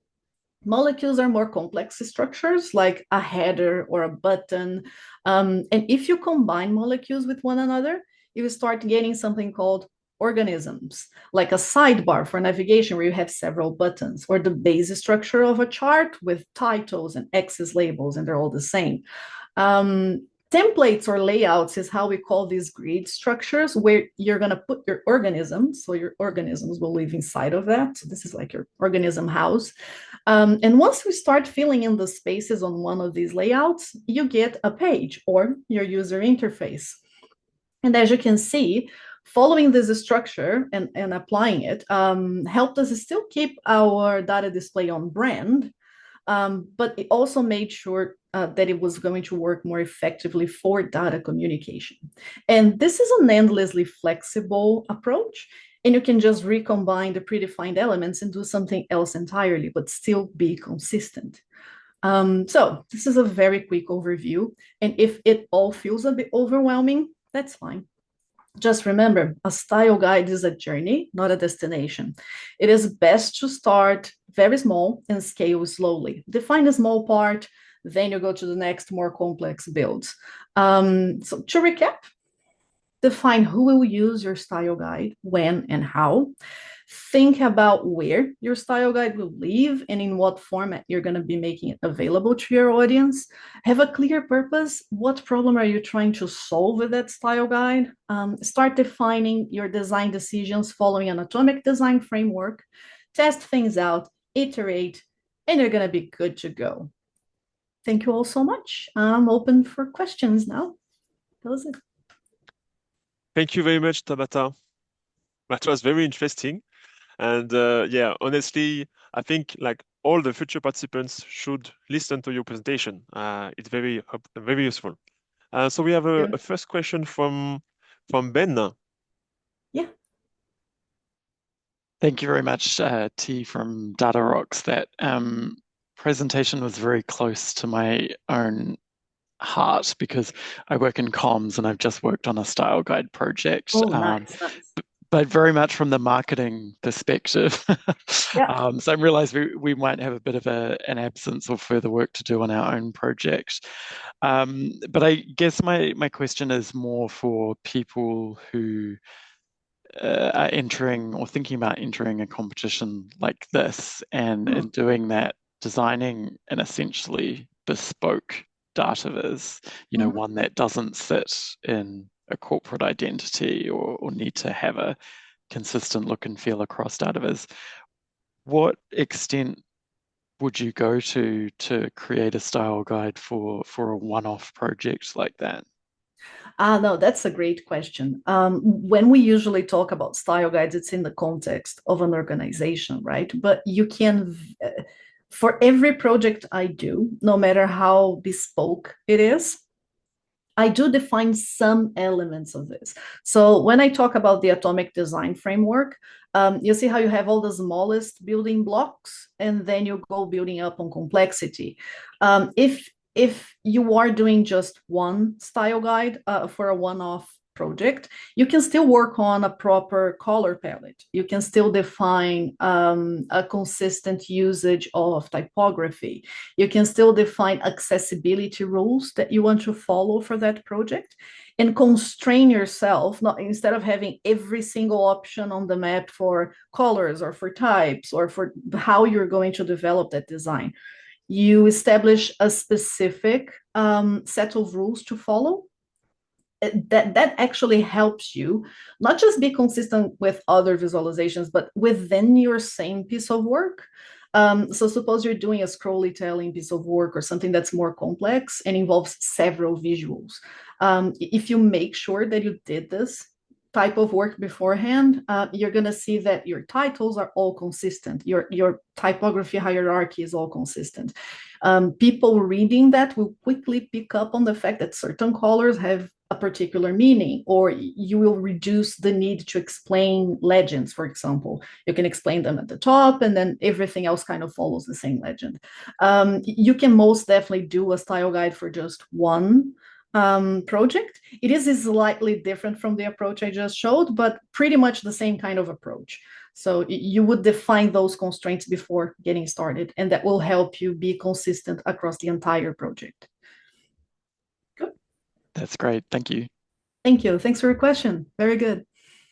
Molecules are more complex structures like a header or a button. And if you combine molecules with one another, you start getting something called organisms, like a sidebar for navigation where you have several buttons, or the base structure of a chart with titles and axis labels, and they're all the same. Templates or layouts is how we call these grid structures, where you're going to put your organisms, so your organisms will live inside of that. So this is like your organism house. And once we start filling in the spaces on one of these layouts, you get a page or your user interface. And as you can see, following this structure and applying it helped us still keep our data display on brand, but it also made sure that it was going to work more effectively for data communication. And this is an endlessly flexible approach, and you can just recombine the predefined elements and do something else entirely, but still be consistent. So this is a very quick overview, and if it all feels a bit overwhelming, that's fine. Just remember, a style guide is a journey, not a destination. It is best to start very small and scale slowly. Define a small part, then you go to the next more complex builds. So to recap, define who will use your style guide, when and how. Think about where your style guide will live and in what format you're going to be making it available to your audience. Have a clear purpose. What problem are you trying to solve with that style guide? Start defining your design decisions following an atomic design framework. Test things out, iterate, and you're going to be good to go. Thank you all so much. I'm open for questions now. That was it. Thank you very much, Thabata. That was very interesting. And yeah, honestly, I think like all the future participants should listen to your presentation. It's very useful. So we have a first question from Ben. Yeah. Thank you very much, T from Data Rocks. That presentation was very close to my own heart because I work in comms and I've just worked on a style guide project. Oh, nice. But very much from the marketing perspective. Yeah. So I realize we might have a bit of an absence of further work to do on our own project. But I guess my question is more for people who are entering or thinking about entering a competition like this and in doing that, designing an essentially bespoke Dataviz, one that doesn't sit in a corporate identity or need to have a consistent look and feel across Dataviz. What extent would you go to create a style guide for a one-off project like that? No, that's a great question. When we usually talk about style guides, it's in the context of an organization, right? But you can, for every project I do, no matter how bespoke it is, I do define some elements of this. So when I talk about the atomic design framework, you see how you have all the smallest building blocks, and then you go building up on complexity. If you are doing just one style guide for a one-off project, you can still work on a proper color palette. You can still define a consistent usage of typography. You can still define accessibility rules that you want to follow for that project and constrain yourself, instead of having every single option on the map for colors or for types or for how you're going to develop that design. You establish a specific set of rules to follow. That actually helps you not just be consistent with other visualizations, but within your same piece of work. So suppose you're doing a scrolly telling piece of work or something that's more complex and involves several visuals. If you make sure that you did this type of work beforehand, you're going to see that your titles are all consistent. Your typography hierarchy is all consistent. People reading that will quickly pick up on the fact that certain colors have a particular meaning, or you will reduce the need to explain legends, for example. You can explain them at the top, and then everything else kind of follows the same legend. You can most definitely do a style guide for just one project. It is slightly different from the approach I just showed, but pretty much the same kind of approach. So you would define those constraints before getting started, and that will help you be consistent across the entire project. Good. That's great. Thank you. Thank you. Thanks for your question. Very good.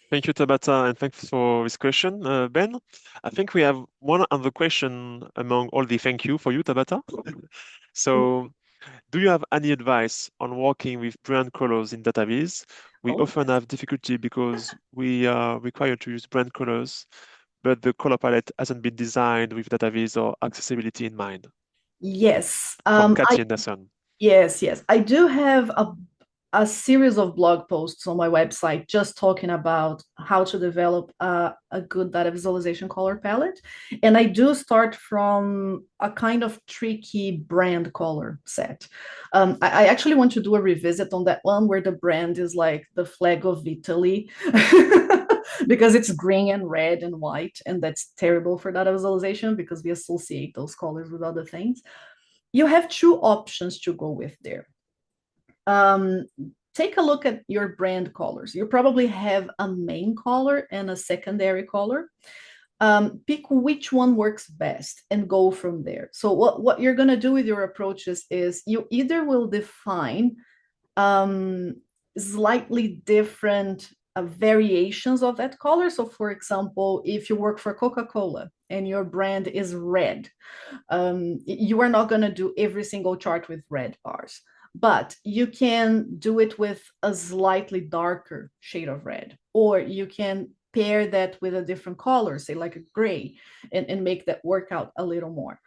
Thank you, Tabata, and thanks for this question, Ben. I think we have one other question among all the thank you for you, Tabata. So, do you have any advice on working with brand colors in Dataviz? We often have difficulty because we are required to use brand colors, but the color palette hasn't been designed with Dataviz or accessibility in mind. Yes. From Kathy Anderson. Yes. I do have a series of blog posts on my website just talking about how to develop a good data visualization color palette. And I do start from a kind of tricky brand color set. I actually want to do a revisit on that one where the brand is like the flag of Italy because it's green and red and white, and that's terrible for data visualization because we associate those colors with other things. You have two options to go with there. Take a look at your brand colors. You probably have a main color and a secondary color. Pick which one works best and go from there. So what you're going to do with your approaches is you either will define slightly different variations of that color. So for example, if you work for Coca-Cola and your brand is red, you are not going to do every single chart with red bars. But you can do it with a slightly darker shade of red, or you can pair that with a different color, say like a gray, and make that work out a little more.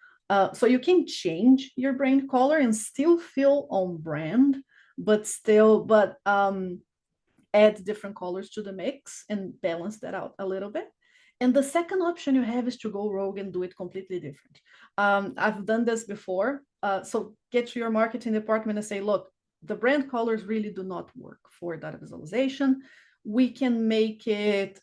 So you can change your brand color and still feel on brand, but add different colors to the mix and balance that out a little bit. And the second option you have is to go rogue and do it completely different. I've done this before. So get to your marketing department and say, look, the brand colors really do not work for data visualization. We can make it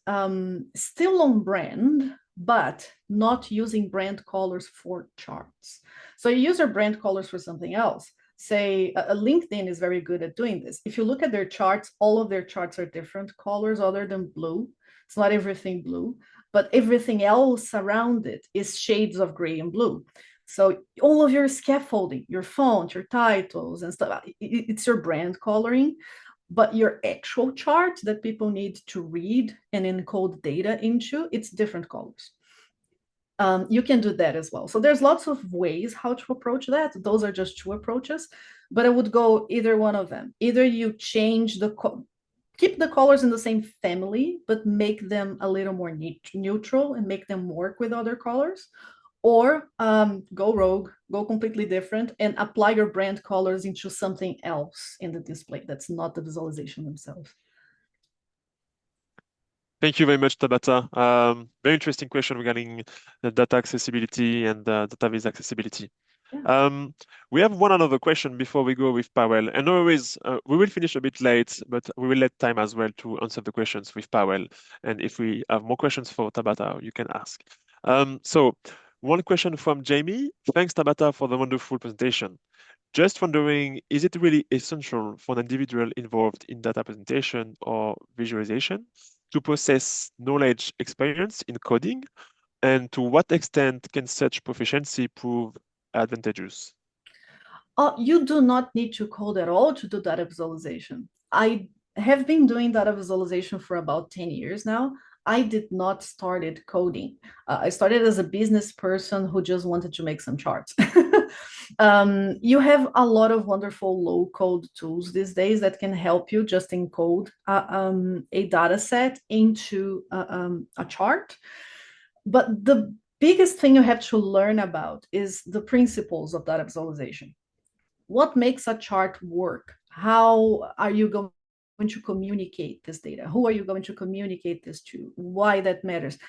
still on brand, but not using brand colors for charts. So you use your brand colors for something else. Say LinkedIn is very good at doing this. If you look at their charts, all of their charts are different colors other than blue. It's not everything blue, but everything else around it is shades of gray and blue. So all of your scaffolding, your font, your titles and stuff, it's your brand coloring, but your actual chart that people need to read and encode data into, it's different colors. You can do that as well. So there's lots of ways how to approach that. Those are just two approaches, but I would go either one of them. Either you change keep the colors in the same family, but make them a little more neutral and make them work with other colors, or go rogue, go completely different, and apply your brand colors into something else in the display that's not the visualization themselves. Thank you very much, Tabata. Very interesting question regarding the data accessibility and Dataviz accessibility. Yeah. We have one other question before we go with Pawel. And always, we will finish a bit late, but we will let time as well to answer the questions with Pawel. And if we have more questions for Tabata, you can ask. So one question from Jamie. Thanks, Tabata, for the wonderful presentation. Just wondering, is it really essential for an individual involved in data presentation or visualization to possess knowledge experience in coding? And to what extent can such proficiency prove advantageous? You do not need to code at all to do data visualization. I have been doing data visualization for about 10 years now. I did not started coding. I started as a business person who just wanted to make some charts. You have a lot of wonderful low-code tools these days that can help you just encode a data set into a chart. But the biggest thing you have to learn about is the principles of data visualization. What makes a chart work? how are you going to communicate this data? Who are you going to communicate this to? Why that matters?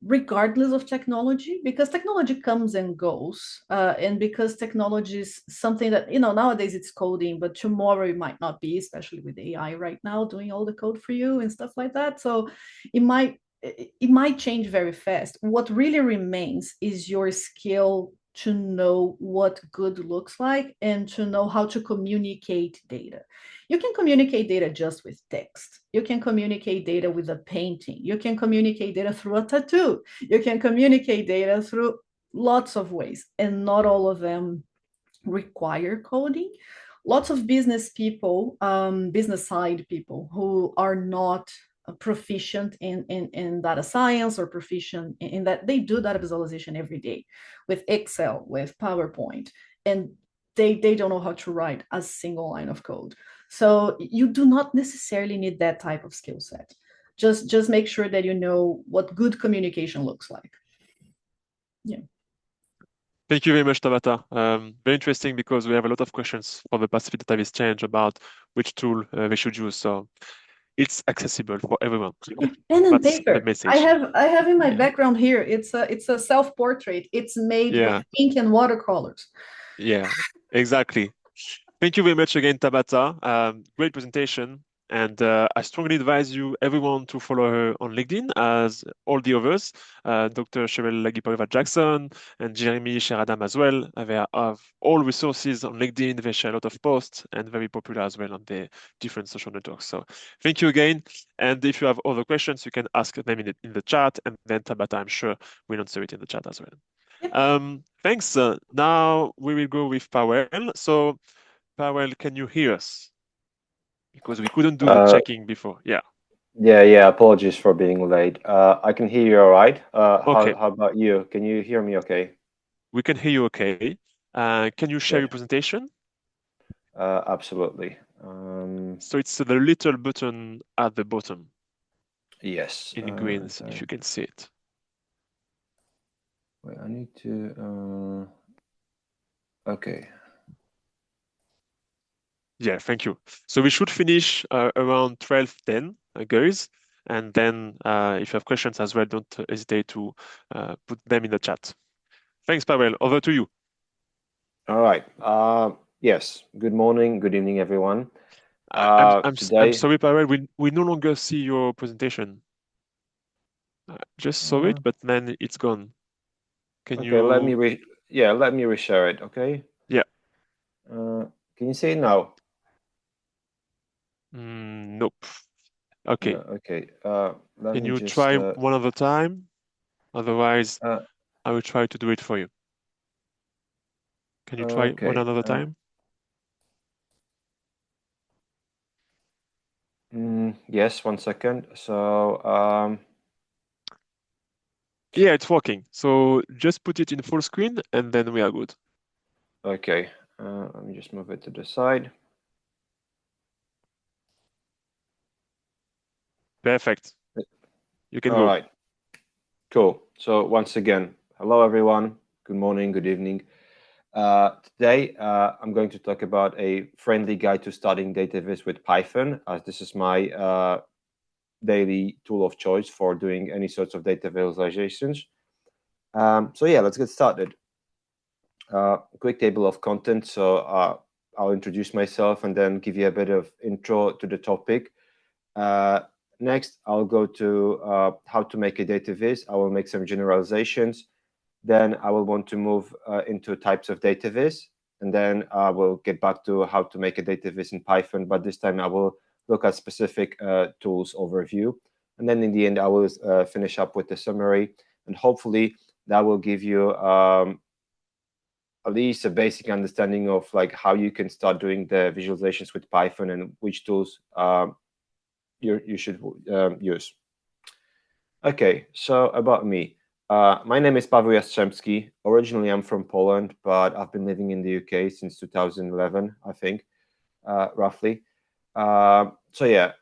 Regardless of technology, because technology comes and goes, and because technology is something that, nowadays it's coding, but tomorrow it might not be, especially with AI right now doing all the code for you and stuff like that. So it might change very fast. What really remains is your skill to know what good looks like and to know how to communicate data. You can communicate data just with text. You can communicate data with a painting. You can communicate data through a tattoo. You can communicate data through lots of ways, and not all of them require coding. Lots of business people, business side people who are not proficient in data science or proficient in that, they do data visualization every day with Excel, with PowerPoint, and they don't know how to write a single line of code. So you do not necessarily need that type of skill set. Just make sure that you know what good communication looks like. Yeah. Thank you very much, Tabata. Very interesting because we have a lot of questions for the Pacific Dataviz change about which tool they should use. So it's accessible for everyone. Pen and That's the paper. message. I have in my Yeah. background here. It's a self-portrait. It's made Yeah. with ink and watercolors. Yeah, exactly. Thank you very much again, Tabata. Great presentation. And I strongly advise you, everyone, to follow her on LinkedIn, as all the others, Dr. Cherelle Lagipoiva Jackson and Jérémy Chéradame as well. They have all resources on LinkedIn. They share a lot of posts and very popular as well on the different social networks. So thank you again. And if you have other questions, you can ask them in the chat, and then Tabata, I'm sure, will answer it in the chat as well. Yep. Thanks. Now we will go with Pawel. So Pawel, can you hear us? Because we couldn't do the checking before. Yeah. Yeah. Apologies for being late. I can hear you all right. Okay. How about you? Can you hear me okay? We can hear you okay. Can you share Good. your presentation? Absolutely. So it's the little button at the bottom. Yes. In green, Okay. if you can see it. Wait, I need to. Okay. Yeah, thank you. So we should finish around 12:10, guys. And then if you have questions as well, don't hesitate to put them in the chat. Thanks, Pawel. Over to you. All right. Yes. Good morning. Good evening, everyone. I'm Today. sorry, Pawel. We no longer see your presentation. Just saw it, but then it's gone. Can Okay. you? Let me reshare it. Okay. Yeah. Can you see it now? Nope. Okay. No, okay. Can you try one other time? Otherwise, I will try to do it for you. Can you try one another time? Yes, 1 second. So, yeah, it's working. So just put it in full screen and then we are good. Okay. Let me just move it to the side. Perfect. You can go. All right. Cool. So once again, hello, everyone. Good morning, good evening. Today, I'm going to talk about a friendly guide to starting Dataviz with Python, as this is my daily tool of choice for doing any sorts of data visualizations. So yeah, let's get started. Quick table of content. So I'll introduce myself and then give you a bit of intro to the topic. Next, I'll go to how to make a data viz. I will make some generalizations. Then I will want to move into types of data viz. And then I will get back to how to make a data viz in Python. But this time I will look at specific tools overview. And then in the end, I will finish up with the summary. And hopefully that will give you at least a basic understanding of like how you can start doing the visualizations with Python and which tools you should use. Okay, so about me. My name is Pawel Jastrzebski. Originally, I'm from Poland, but I've been living in the UK since 2011, I think, roughly. So yeah,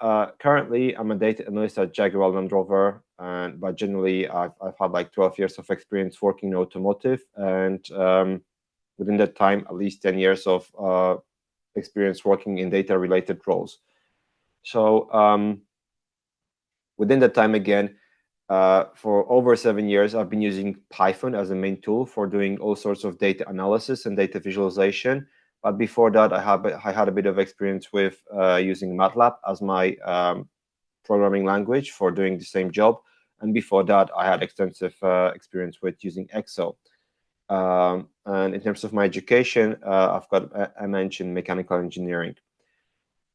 currently I'm a data analyst at Jaguar Land Rover, but generally I've had like 12 years of experience working in automotive, and within that time, at least 10 years of experience working in data-related roles. So within that time, again, for over 7 years, I've been using Python as a main tool for doing all sorts of data analysis and data visualization. But before that, I had a bit of experience with using MATLAB as my programming language for doing the same job. And before that, I had extensive experience with using Excel. And in terms of my education, I've got, I mentioned mechanical engineering.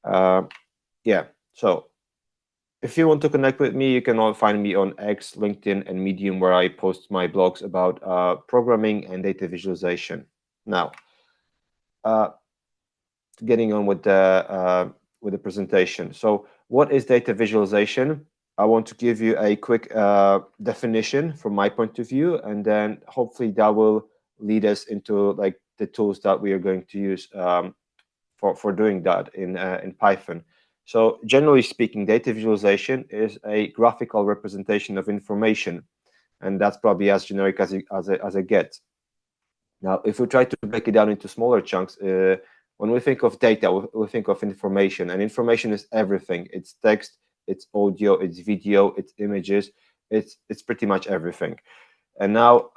Yeah, so if you want to connect with me, you can all find me on X, LinkedIn, and Medium, where I post my blogs about programming and data visualization. Now, getting on with the presentation. So, what is data visualization? I want to give you a quick definition from my point of view, and then hopefully that will lead us into like the tools that we are going to use for doing that in Python. So generally speaking, data visualization is a graphical representation of information, and that's probably as generic as it gets. Now, if we try to break it down into smaller chunks, when we think of data, we think of information, and information is everything. It's text, it's audio, it's video, it's images, it's pretty much everything. And now,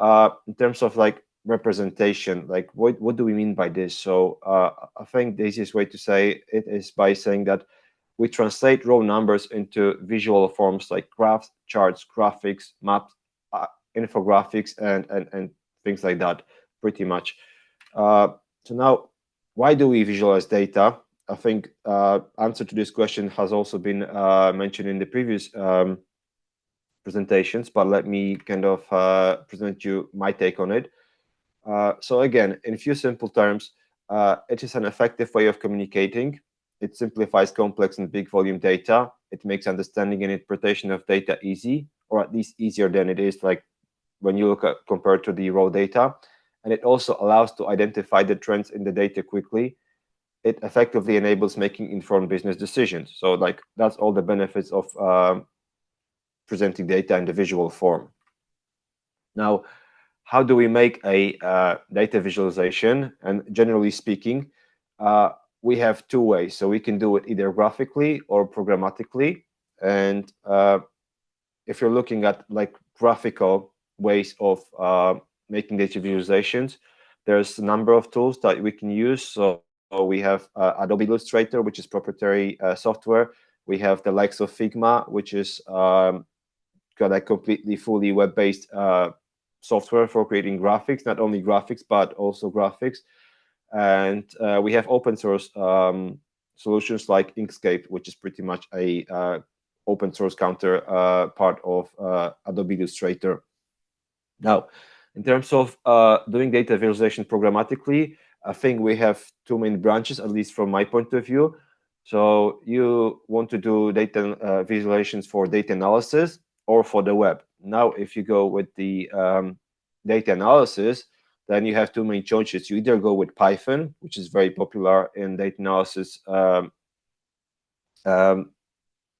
in terms of like representation, like what do we mean by this? So I think the easiest way to say it is by saying that we translate raw numbers into visual forms like graphs, charts, graphics, maps, infographics, and things like that, pretty much. So now, why do we visualize data? I think answer to this question has also been mentioned in the previous presentations, but let me kind of present you my take on it. So again, in a few simple terms, it is an effective way of communicating. It simplifies complex and big volume data. It makes understanding and interpretation of data easy, or at least easier than it is like when you look at compared to the raw data. And it also allows to identify the trends in the data quickly. It effectively enables making informed business decisions. So like that's all the benefits of presenting data in the visual form. Now, how do we make a data visualization? And generally speaking, we have two ways. So we can do it either graphically or programmatically. And if you're looking at like graphical ways of making data visualizations, there's a number of tools that we can use. So we have Adobe Illustrator, which is proprietary software. We have the likes of Figma, which is got a completely fully web-based software for creating graphics, not only graphics, but also graphics. And we have open source solutions like Inkscape, which is pretty much a open source counterpart of Adobe Illustrator. Now, in terms of doing data visualization programmatically, I think we have two main branches, at least from my point of view. So you want to do data visualizations for data analysis or for the web. Now, if you go with the data analysis, then you have two main choices. You either go with Python, which is very popular in data analysis kind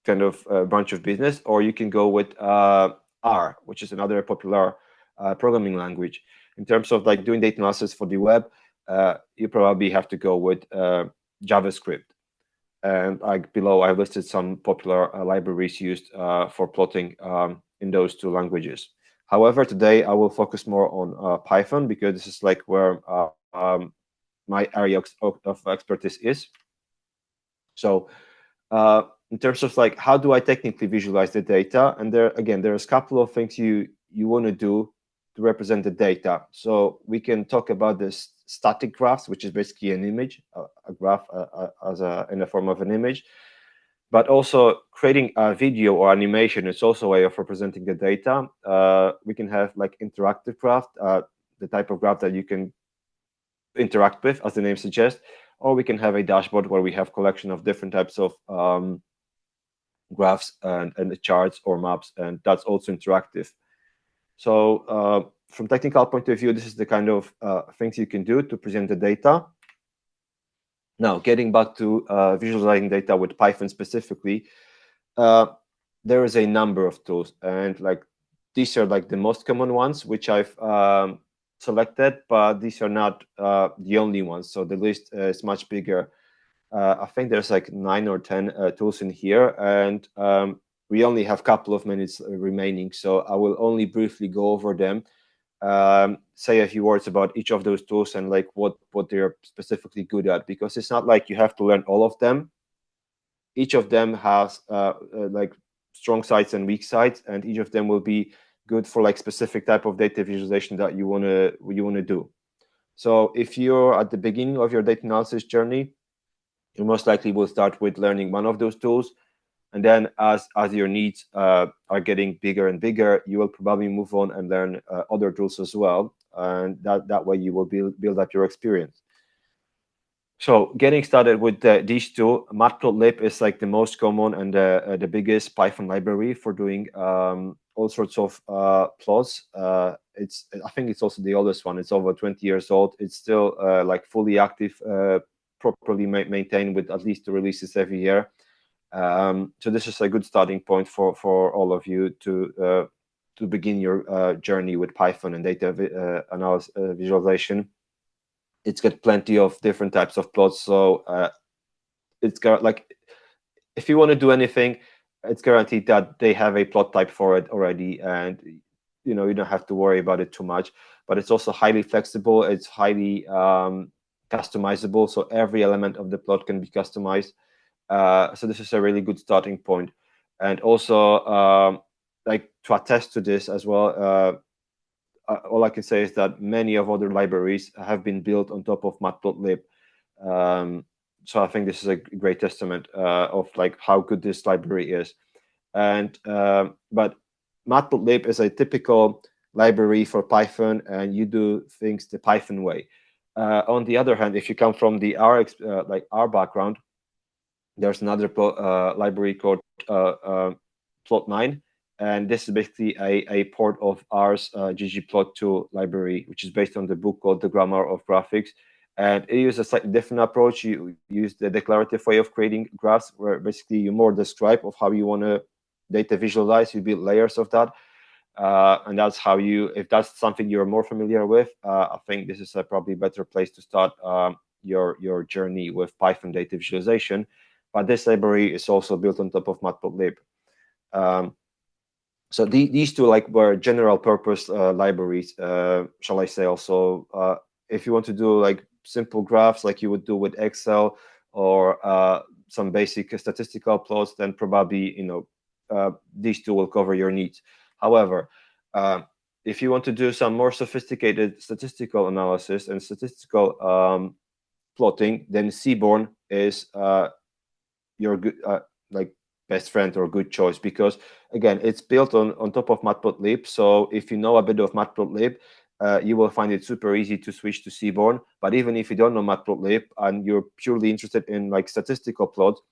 of branch of business, or you can go with R, which is another popular programming language. In terms of like doing data analysis for the web, you probably have to go with JavaScript. And like below, I've listed some popular libraries used for plotting in those two languages. However, today I will focus more on Python because this is like where my area of expertise is. So in terms of like how do I technically visualize the data, and there's a couple of things you want to do to represent the data. So we can talk about this static graphs, which is basically an image, a graph in the form of an image. But also creating a video or animation is also a way of representing the data. We can have like interactive graph, the type of graph that you can interact with, as the name suggests, or we can have a dashboard where we have collection of different types of graphs and the charts or maps, and that's also interactive. So from technical point of view, this is the kind of things you can do to present the data. Now, getting back to visualizing data with Python specifically, there is a number of tools, and like these are like the most common ones, which I've selected, but these are not the only ones. So the list is much bigger. I think there's like 9 or 10 tools in here, and we only have a couple of minutes remaining, so I will only briefly go over them, say a few words about each of those tools and like what they're specifically good at, because it's not like you have to learn all of them. Each of them has like strong sides and weak sides, and each of them will be good for like specific type of data visualization that you wanna do. So if you're at the beginning of your data analysis journey, you most likely will start with learning one of those tools, and then as your needs are getting bigger and bigger, you will probably move on and learn other tools as well, and that way you will build up your experience. So getting started with these two, Matplotlib is like the most common and the biggest Python library for doing all sorts of plots. I think it's also the oldest one. It's over 20 years old. It's still like fully active, properly maintained with at least 2 releases every year. So this is a good starting point for all of you to begin your journey with Python and data analysis visualization. It's got plenty of different types of plots, so it's got like, if you want to do anything, it's guaranteed that they have a plot type for it already, and you know, you don't have to worry about it too much. But it's also highly flexible. It's highly customizable, so every element of the plot can be customized. So this is a really good starting point. And also, like, to attest to this as well, all I can say is that many of other libraries have been built on top of Matplotlib. So I think this is a great testament of like how good this library is. And but Matplotlib is a typical library for Python, and you do things the Python way. On the other hand, if you come from the R background, there's another library called Plot9, and this is basically a port of R's ggplot2 library, which is based on the book called The Grammar of Graphics. And it uses a slightly different approach. You use the declarative way of creating graphs, where basically you more describe of how you want to data visualize. You build layers of that, and that's how you. If that's something you're more familiar with, I think this is a probably better place to start your journey with Python data visualization. But this library is also built on top of Matplotlib. So these two were general purpose libraries, shall I say? Also, if you want to do like simple graphs like you would do with Excel, or some basic statistical plots, then probably these two will cover your needs. However, if you want to do some more sophisticated statistical analysis and statistical plotting, then Seaborn is your good best friend or good choice, because again, it's built on top of Matplotlib. So if you know a bit of Matplotlib, you will find it super easy to switch to Seaborn. But even if you don't know Matplotlib and you're purely interested in like statistical plots,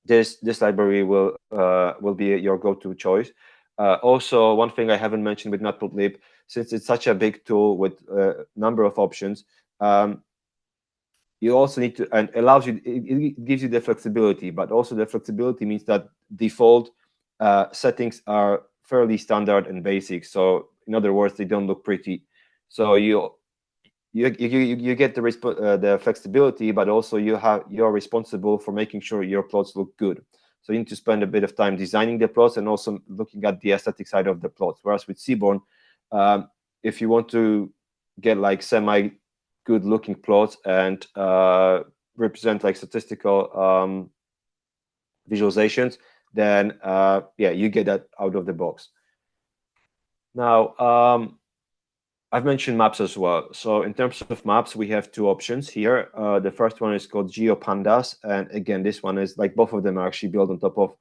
this library will be your go-to choice. Also, one thing I haven't mentioned with Matplotlib, since it's such a big tool with a number of options, you also need to, and allows you, it gives you the flexibility, but also the flexibility means that default settings are fairly standard and basic. So in other words, they don't look pretty. So you get the flexibility, but also you're responsible for making sure your plots look good. So you need to spend a bit of time designing the plots and also looking at the aesthetic side of the plots. Whereas with Seaborn, if you want to get like semi-good looking plots and represent like statistical visualizations, then yeah, you get that out of the box. Now, I've mentioned maps as well. So in terms of maps, we have two options here. The first one is called GeoPandas. And again, this one is like, both of them are actually built on top of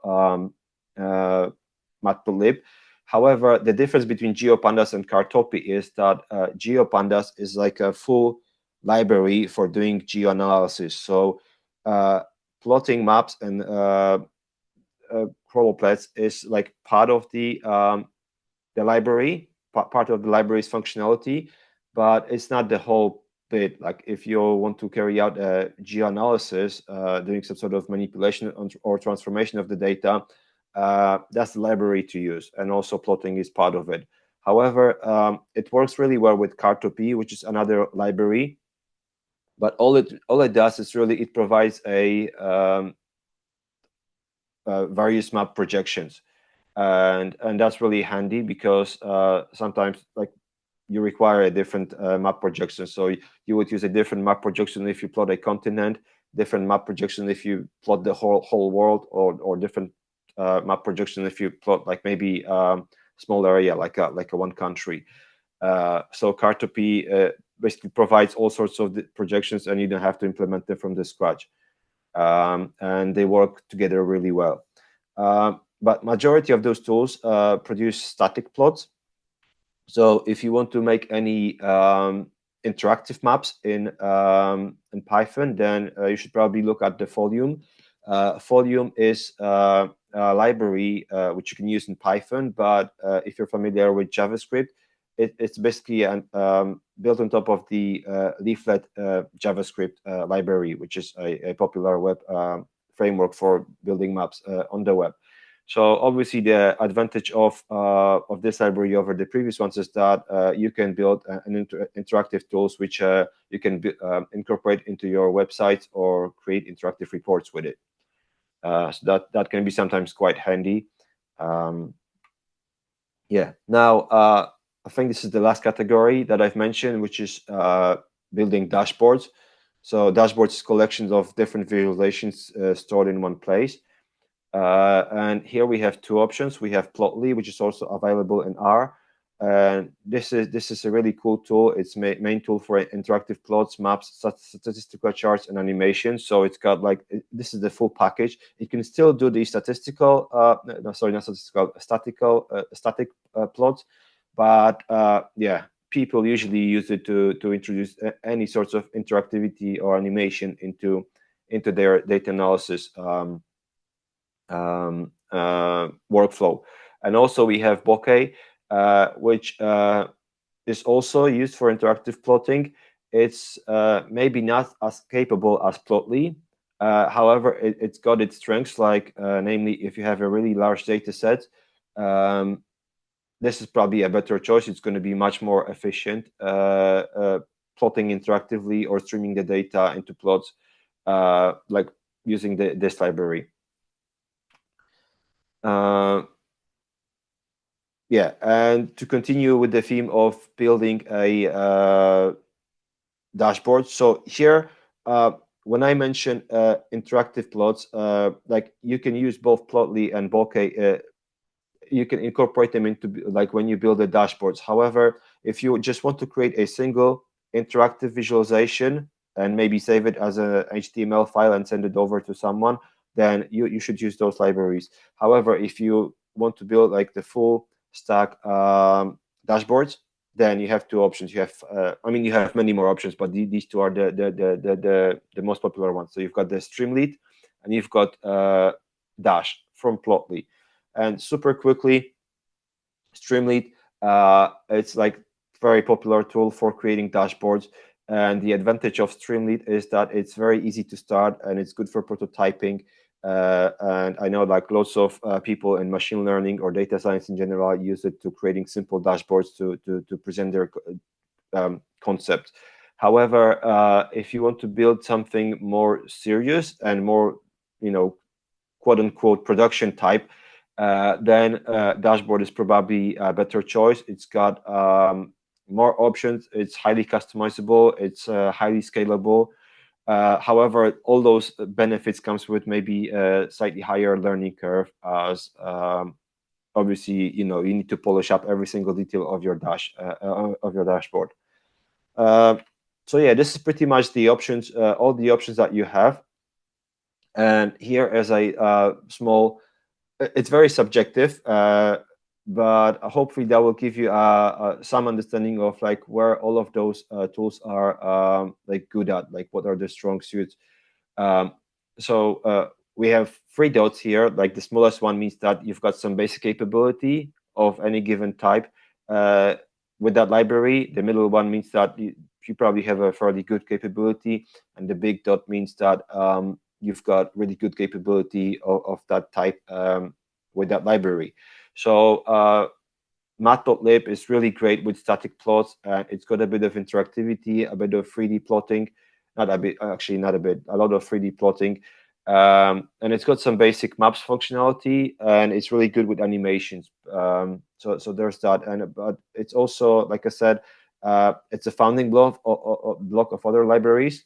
Matplotlib. However, the difference between GeoPandas and Cartopy is that GeoPandas is like a full library for doing geoanalysis. So plotting maps and chromoplets is like part of the library, part of the library's functionality, but it's not the whole bit. Like if you want to carry out a geoanalysis, doing some sort of manipulation or transformation of the data, that's the library to use, and also plotting is part of it. However, it works really well with Cartopy, which is another library But all it does is really it provides a various map projections, and that's really handy because sometimes like you require a different map projection. So you would use a different map projection if you plot a continent, different map projection if you plot the whole world, or different map projection if you plot like maybe small area like a one country. So Cartopy basically provides all sorts of projections, and you don't have to implement them from the scratch. And they work together really well. But majority of those tools produce static plots. So if you want to make any interactive maps in Python, then you should probably look at the Folium. Folium is a library which you can use in Python, but if you're familiar with JavaScript, it's basically built on top of the Leaflet JavaScript library, which is a popular web framework for building maps on the web. So obviously, the advantage of this library over the previous ones is that you can build interactive tools which you can incorporate into your website or create interactive reports with it. So that can be sometimes quite handy. Yeah. Now, I think this is the last category that I've mentioned, which is building dashboards. So dashboards is collections of different visualizations stored in one place. And here we have two options. We have Plotly, which is also available in R. And this is a really cool tool. It's main tool for interactive plots, maps, statistical charts, and animations. So it's got like, this is the full package. It can still do the statistical, no, sorry, not statistical, static plots. But yeah, people usually use it to introduce any sorts of interactivity or animation into their data analysis workflow. And also we have Bokeh, which is also used for interactive plotting. It's maybe not as capable as Plotly. However, it's got its strengths, like namely, if you have a really large data set, this is probably a better choice. It's going to be much more efficient plotting interactively or streaming the data into plots, like using this library. Yeah, and to continue with the theme of building a dashboard. So here, when I mention interactive plots, like you can use both Plotly and Bokeh. You can incorporate them into like when you build the dashboards. However, if you just want to create a single interactive visualization and maybe save it as a HTML file and send it over to someone, then you should use those libraries. However, if you want to build like the full stack dashboards, then you have two options. You have, I mean, you have many more options, but these two are the most popular ones. So you've got the Streamlit and you've got Dash from Plotly. And super quickly, Streamlit, it's like very popular tool for creating dashboards. And the advantage of Streamlit is that it's very easy to start and it's good for prototyping. And I know like lots of people in machine learning or data science in general use it to creating simple dashboards to present their concept. However, if you want to build something more serious and more, quote unquote production type, then dashboard is probably a better choice. It's got more options. It's highly customizable. It's highly scalable. However, all those benefits comes with maybe a slightly higher learning curve, as obviously you need to polish up every single detail of your dashboard. So yeah, this is pretty much the options, all the options that you have. And here as a small, it's very subjective, but hopefully that will give you some understanding of like where all of those tools are like good at, like what are the strong suits. So we have 3 dots here. Like the smallest one means that you've got some basic capability of any given type with that library. The middle one means that you probably have a fairly good capability, and the big dot means that you've got really good capability of that type with that library. So Matplotlib is really great with static plots. It's got a bit of interactivity, a bit of 3D plotting. not a bit, actually not a bit, a lot of 3D plotting. And it's got some basic maps functionality, and it's really good with animations. So there's that. But it's also, like I said, it's a founding block of other libraries.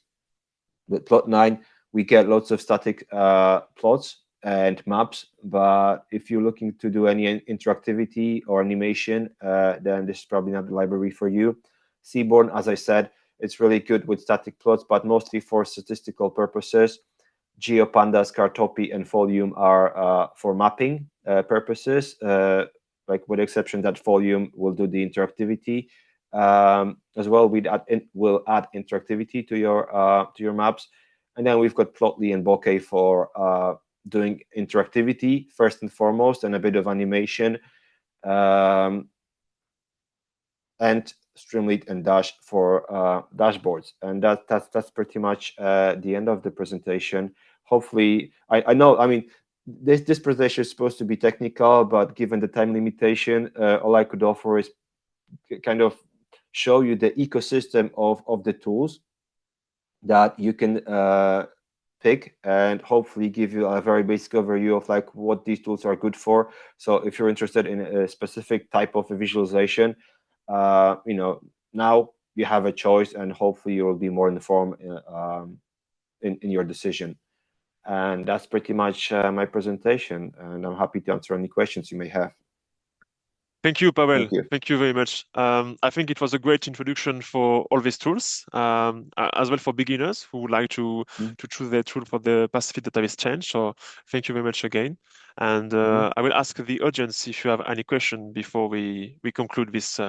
With Plot9, we get lots of static plots and maps. But if you're looking to do any interactivity or animation, then this is probably not the library for you. Seaborn, as I said, it's really good with static plots, but mostly for statistical purposes. GeoPandas, Cartopy, and Volume are for mapping purposes, like with the exception that Volume will do the interactivity. As well, we'll add interactivity to your maps. And then we've got Plotly and Bokeh for doing interactivity first and foremost, and a bit of animation. And Streamlit and Dash for dashboards. And that's pretty much the end of the presentation. Hopefully, I know, I mean, this presentation is supposed to be technical, but given the time limitation, all I could offer is kind of show you the ecosystem of the tools that you can pick, and hopefully give you a very basic overview of like what these tools are good for. So if you're interested in a specific type of a visualization, you know, now you have a choice, and hopefully you will be more informed in your decision. And that's pretty much my presentation, and I'm happy to answer any questions you may have. Thank you, Pawel. Thank you. Thank you very much. I think it was a great introduction for all these tools, as well for beginners who would like to choose their tool for the Pacific Database change. So thank you very much again. And I will ask the audience if you have any question before we conclude this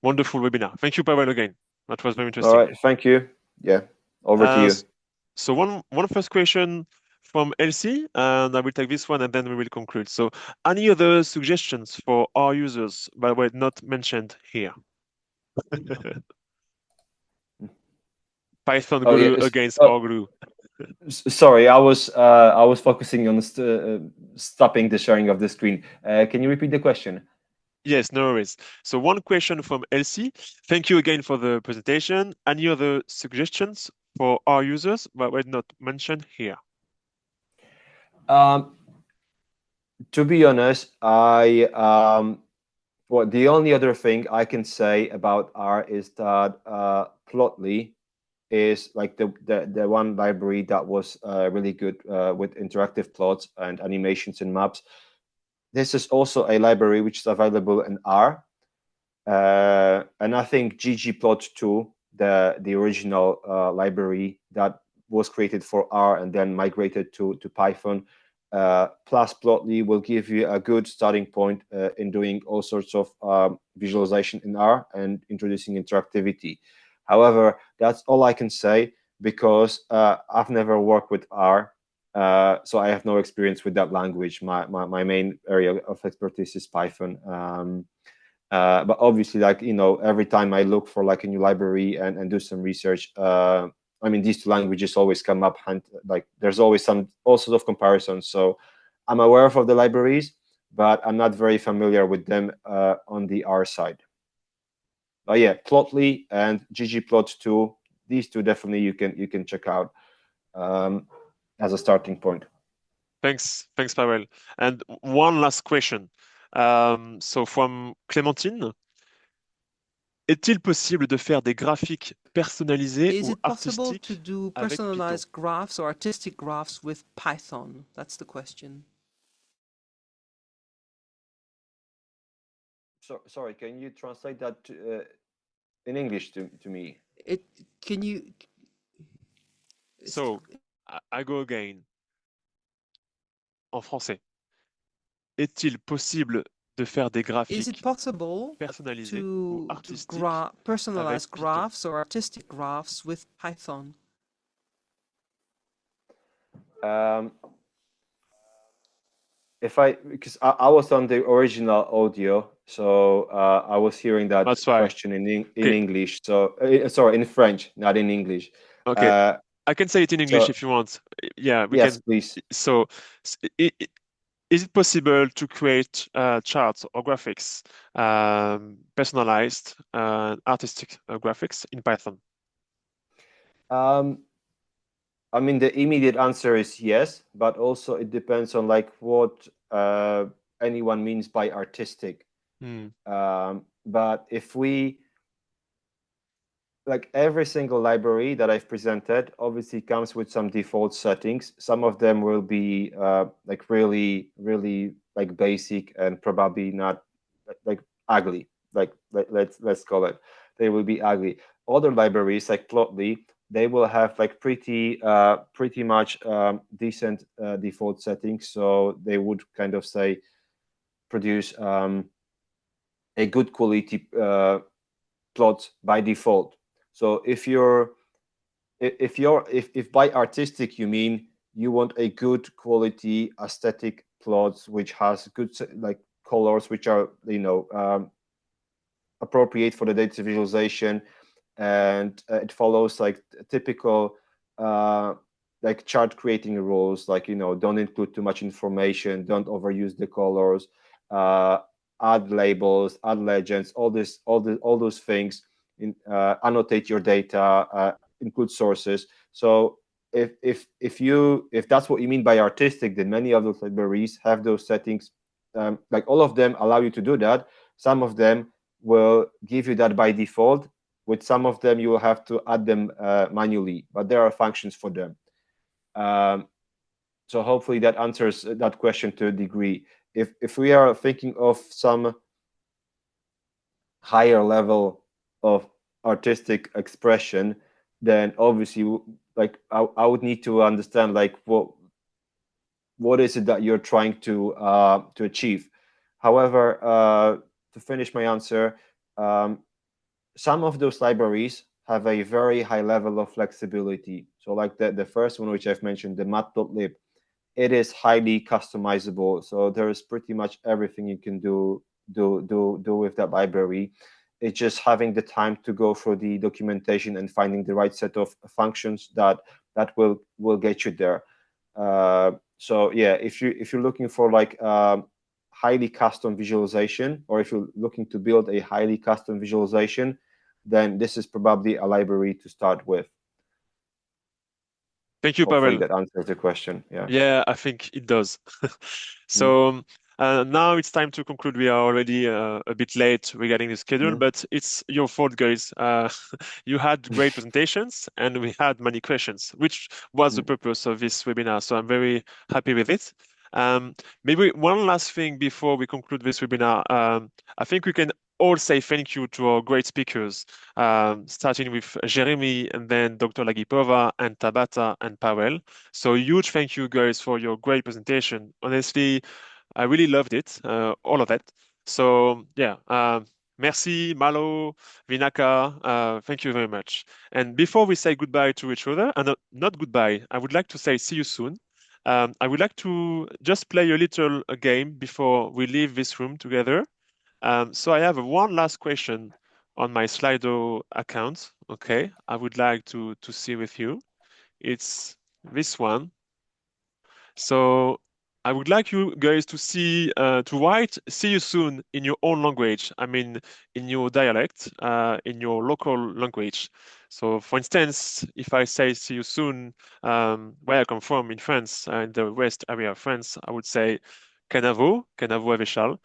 wonderful webinar. Thank you, Pawel, again. That was very interesting. All right, thank you. Yeah, over to you. So one first question from Elsie, and I will take this one, and then we will conclude. So, any other suggestions for our users that were not mentioned here? Python glue against R glue. Sorry, I was focusing on stopping the sharing of the screen. Can you repeat the question? Yes, no worries. So one question from Elsie. Thank you again for the presentation. Any other suggestions for our users that were not mentioned here? To be honest, well, the only other thing I can say about R is that Plotly is like the one library that was really good with interactive plots and animations and maps. This is also a library which is available in R, and I think ggplot2, the original library that was created for R and then migrated to Python, plus Plotly will give you a good starting point in doing all sorts of visualization in R and introducing interactivity. However, that's all I can say, because I've never worked with R, so I have no experience with that language. My main area of expertise is Python. But obviously, like, you know, every time I look for like a new library and do some research, I mean, these two languages always come up, and like there's always all sorts of comparisons. So I'm aware of the libraries, but I'm not very familiar with them on the R side. But yeah, Plotly and ggplot2, these two definitely you can check out as a starting point. Thanks, Pawel. And one last question. So from Clémentine, est-il possible de faire des graphiques personnalisés Is ou it possible artistiques to do avec personalized Python? graphs or artistic graphs with Python? That's the question. So, sorry, can you translate that in English to me? Can you? So, I go again. En français. Est-il possible de faire des Is graphiques it possible personnalisés ou to artistiques personalize avec Python? graphs or artistic graphs with Python? Because I was on the original audio, so I was hearing that question in English. So sorry, in French, not in English. Okay, I can say it in English if you want. Yeah, we yes, can. Please. So, is it possible to create charts or graphics, personalized artistic graphics in Python? I mean, the immediate answer is yes, but also it depends on like what anyone means by artistic. But if we, like every single library that I've presented obviously comes with some default settings. Some of them will be like really, really like basic and probably not like ugly. Like let's call it. They will be ugly. Other libraries like Plotly, they will have like pretty much decent default settings. So they would kind of say produce a good quality plot by default. So if by artistic you mean you want a good quality aesthetic plots which has good like colors which are appropriate for the data visualization, and it follows like typical like chart creating rules, like don't include too much information, don't overuse the colors, add labels, add legends, all those things, annotate your data, include sources. So if that's what you mean by artistic, then many of those libraries have those settings. Like all of them allow you to do that. Some of them will give you that by default. With some of them, you will have to add them manually, but there are functions for them. So hopefully that answers that question to a degree. If we are thinking of some higher level of artistic expression, then obviously like I would need to understand like what is it that you're trying to achieve. However, to finish my answer, some of those libraries have a very high level of flexibility. So like the first one, which I've mentioned, the mat.lib, it is highly customizable. So there is pretty much everything you can do with that library. It's just having the time to go through the documentation and finding the right set of functions that will get you there. So yeah, if you're looking for like highly custom visualization, or if you're looking to build a highly custom visualization, then this is probably a library to start with. Thank you, Hopefully Pawel. that answers the question. Yeah. Yeah, I think it does. So now it's time to conclude. We are already a bit late regarding the schedule, but it's your fault, guys. You had great presentations and we had many questions, which was the purpose of this webinar. So I'm very happy with it. Maybe one last thing before we conclude this webinar. I think we can all say thank you to our great speakers, starting with Jérémy and then Dr. Lagipoiva and Thabata and Pawel. So huge thank you guys for your great presentation. Honestly, I really loved it, all of that. So yeah, merci, Malo, Vinaka, thank you very much. And before we say goodbye to each other, and not goodbye, I would like to say see you soon. I would like to just play a little game before we leave this room together. So I have one last question on my Slido account. Okay, I would like to see with you. It's this one. So I would like you guys to see to write "see you soon" in your own language. I mean, in your dialect, in your local language. So, for instance, if I say "see you soon," where I come from in France, in the west area of France, I would say "Canavo, Canavo Avechal."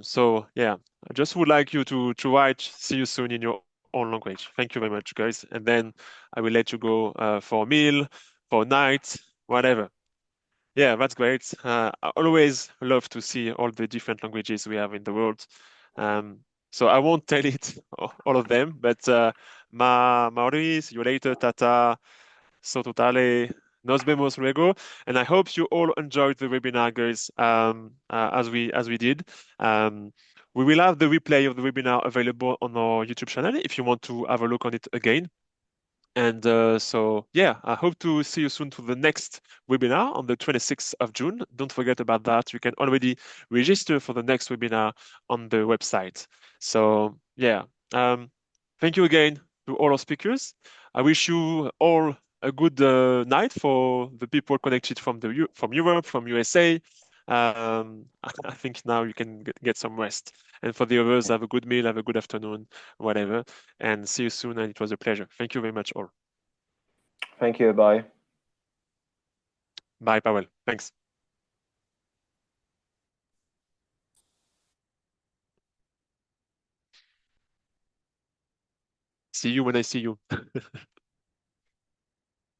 So yeah, I just would like you to write "see you soon" in your own language. Thank you very much, guys. And then I will let you go for a meal, for a night, whatever. Yeah, that's great. I always love to see all the different languages we have in the world. So I won't tell it all of them, but Maurice, see you later, Tata, so totale, nos vemos luego. And I hope you all enjoyed the webinar, guys, as we did. We will have the replay of the webinar available on our YouTube channel if you want to have a look on it again. And so, yeah, I hope to see you soon to the next webinar on the 26th of June. Don't forget about that. You can already register for the next webinar on the website. So, yeah, thank you again to all our speakers. I wish you all a good night for the people connected from Europe, from USA. I think now you can get some rest. And for the others, have a good meal, have a good afternoon, whatever. And see you soon. And it was a pleasure. Thank you very much, all. Thank you. Bye. Bye, Pawel. Thanks. See you when I see you.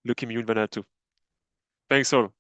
Look at me, Banana too. Thanks all.